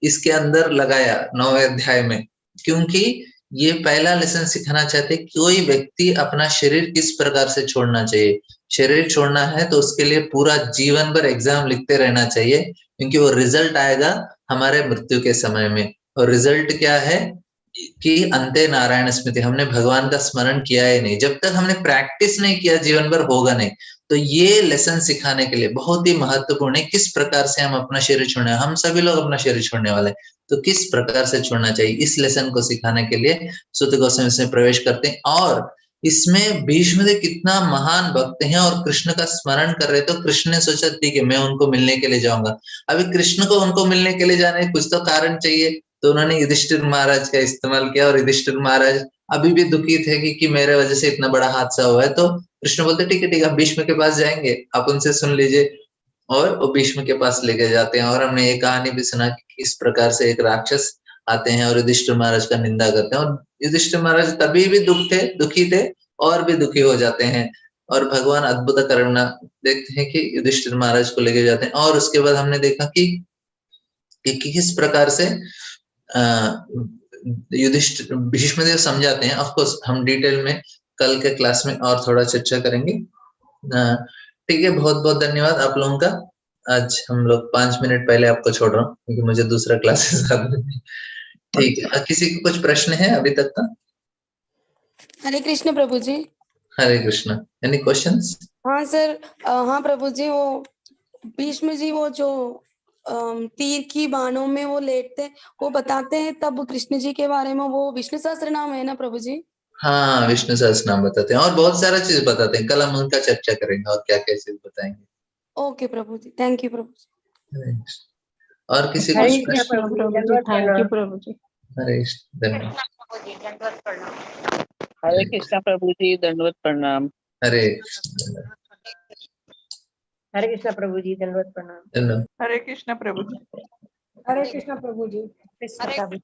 इसके अंदर लगाया 9वें अध्याय में, क्योंकि ये पहला लेसन सिखाना चाहते कोई व्यक्ति अपना शरीर किस प्रकार से छोड़ना चाहिए। शरीर छोड़ना है तो उसके लिए पूरा जीवन भर एग्जाम लिखते रहना चाहिए, क्योंकि वो रिजल्ट आएगा हमारे मृत्यु के समय में। और रिजल्ट क्या है कि अंते नारायण स्मृति, हमने भगवान का स्मरण किया ही नहीं। जब तक हमने प्रैक्टिस नहीं किया जीवन भर होगा नहीं। तो ये लेसन सिखाने के लिए बहुत ही महत्वपूर्ण है किस प्रकार से हम अपना शरीर छोड़ने, हम सभी लोग अपना शरीर छोड़ने वाले, तो किस प्रकार से छोड़ना चाहिए, इस लेसन को सिखाने के लिए सूत गोस्वामी इसमें प्रवेश करते हैं। और इसमें भीष्म देव कितना महान भक्त हैं और कृष्ण का स्मरण कर रहे, तो कृष्ण ने सोचा ठीक है मैं उनको मिलने के लिए जाऊंगा। अभी कृष्ण को उनको मिलने के लिए जाने कुछ तो कारण चाहिए, तो उन्होंने युधिष्ठिर महाराज का इस्तेमाल किया। और युधिष्ठिर महाराज अभी भी दुखी थे कि मेरे वजह से इतना बड़ा हादसा हुआ है। तो कृष्ण बोलते ठीक है हम भीष्म के पास जाएंगे, आप उनसे सुन लीजिए। और वो भीष्म के पास लेके जाते हैं। और हमने ये कहानी भी सुना कि इस प्रकार से एक राक्षस आते हैं और युधिष्ठिर महाराज का निंदा करते हैं। और युधिष्ठिर महाराज तभी भी दुखी थे और भी दुखी हो जाते हैं। और भगवान अद्भुत करना देखते हैं कि युधिष्ठिर महाराज को लेके जाते हैं। और उसके बाद हमने देखा कि किस प्रकार से युधिष्ठिर भीष्मदेव समझाते हैं। ऑफ कोर्स हम डिटेल में कल के क्लास में और थोड़ा चर्चा करेंगे। ठीक है, बहुत बहुत धन्यवाद आप लोगों का। आज हम लोग 5 मिनट पहले आपको छोड़ रहा हूँ क्योंकि मुझे दूसरा क्लासेस ठीक है, किसी को कुछ प्रश्न है अभी तक का? हरे कृष्ण प्रभु जी। हरे कृष्ण। Any questions? हाँ सर, हाँ प्रभु जी, वो भीष्म जी वो जो तीर की बाणों में वो लेटते, वो बताते हैं तब कृष्ण जी के बारे में, वो विष्णु सहस्त्र नाम है ना प्रभु जी? हाँ, विष्णु सहस्त्र नाम बताते हैं और बहुत सारा चीज बताते हैं। कल हम उनका चर्चा करेंगे और क्या क्या चीज बताएंगे। ओके प्रभु जी, थैंक यू प्रभु जी। और किसी को हरे कुछ कृष्ण प्रश्न? प्रभु जी, थैंक यू प्रभु जी। हरे कृष्ण, धन्यवाद। हरे कृष्णा प्रभु जी, दंडवत प्रणाम। हरे हरे कृष्ण प्रभु जी, दंडवत प्रणाम। धन्यवाद। हरे कृष्णा प्रभु जी। हरे कृष्ण प्रभु जी। कृष्ण प्रभु।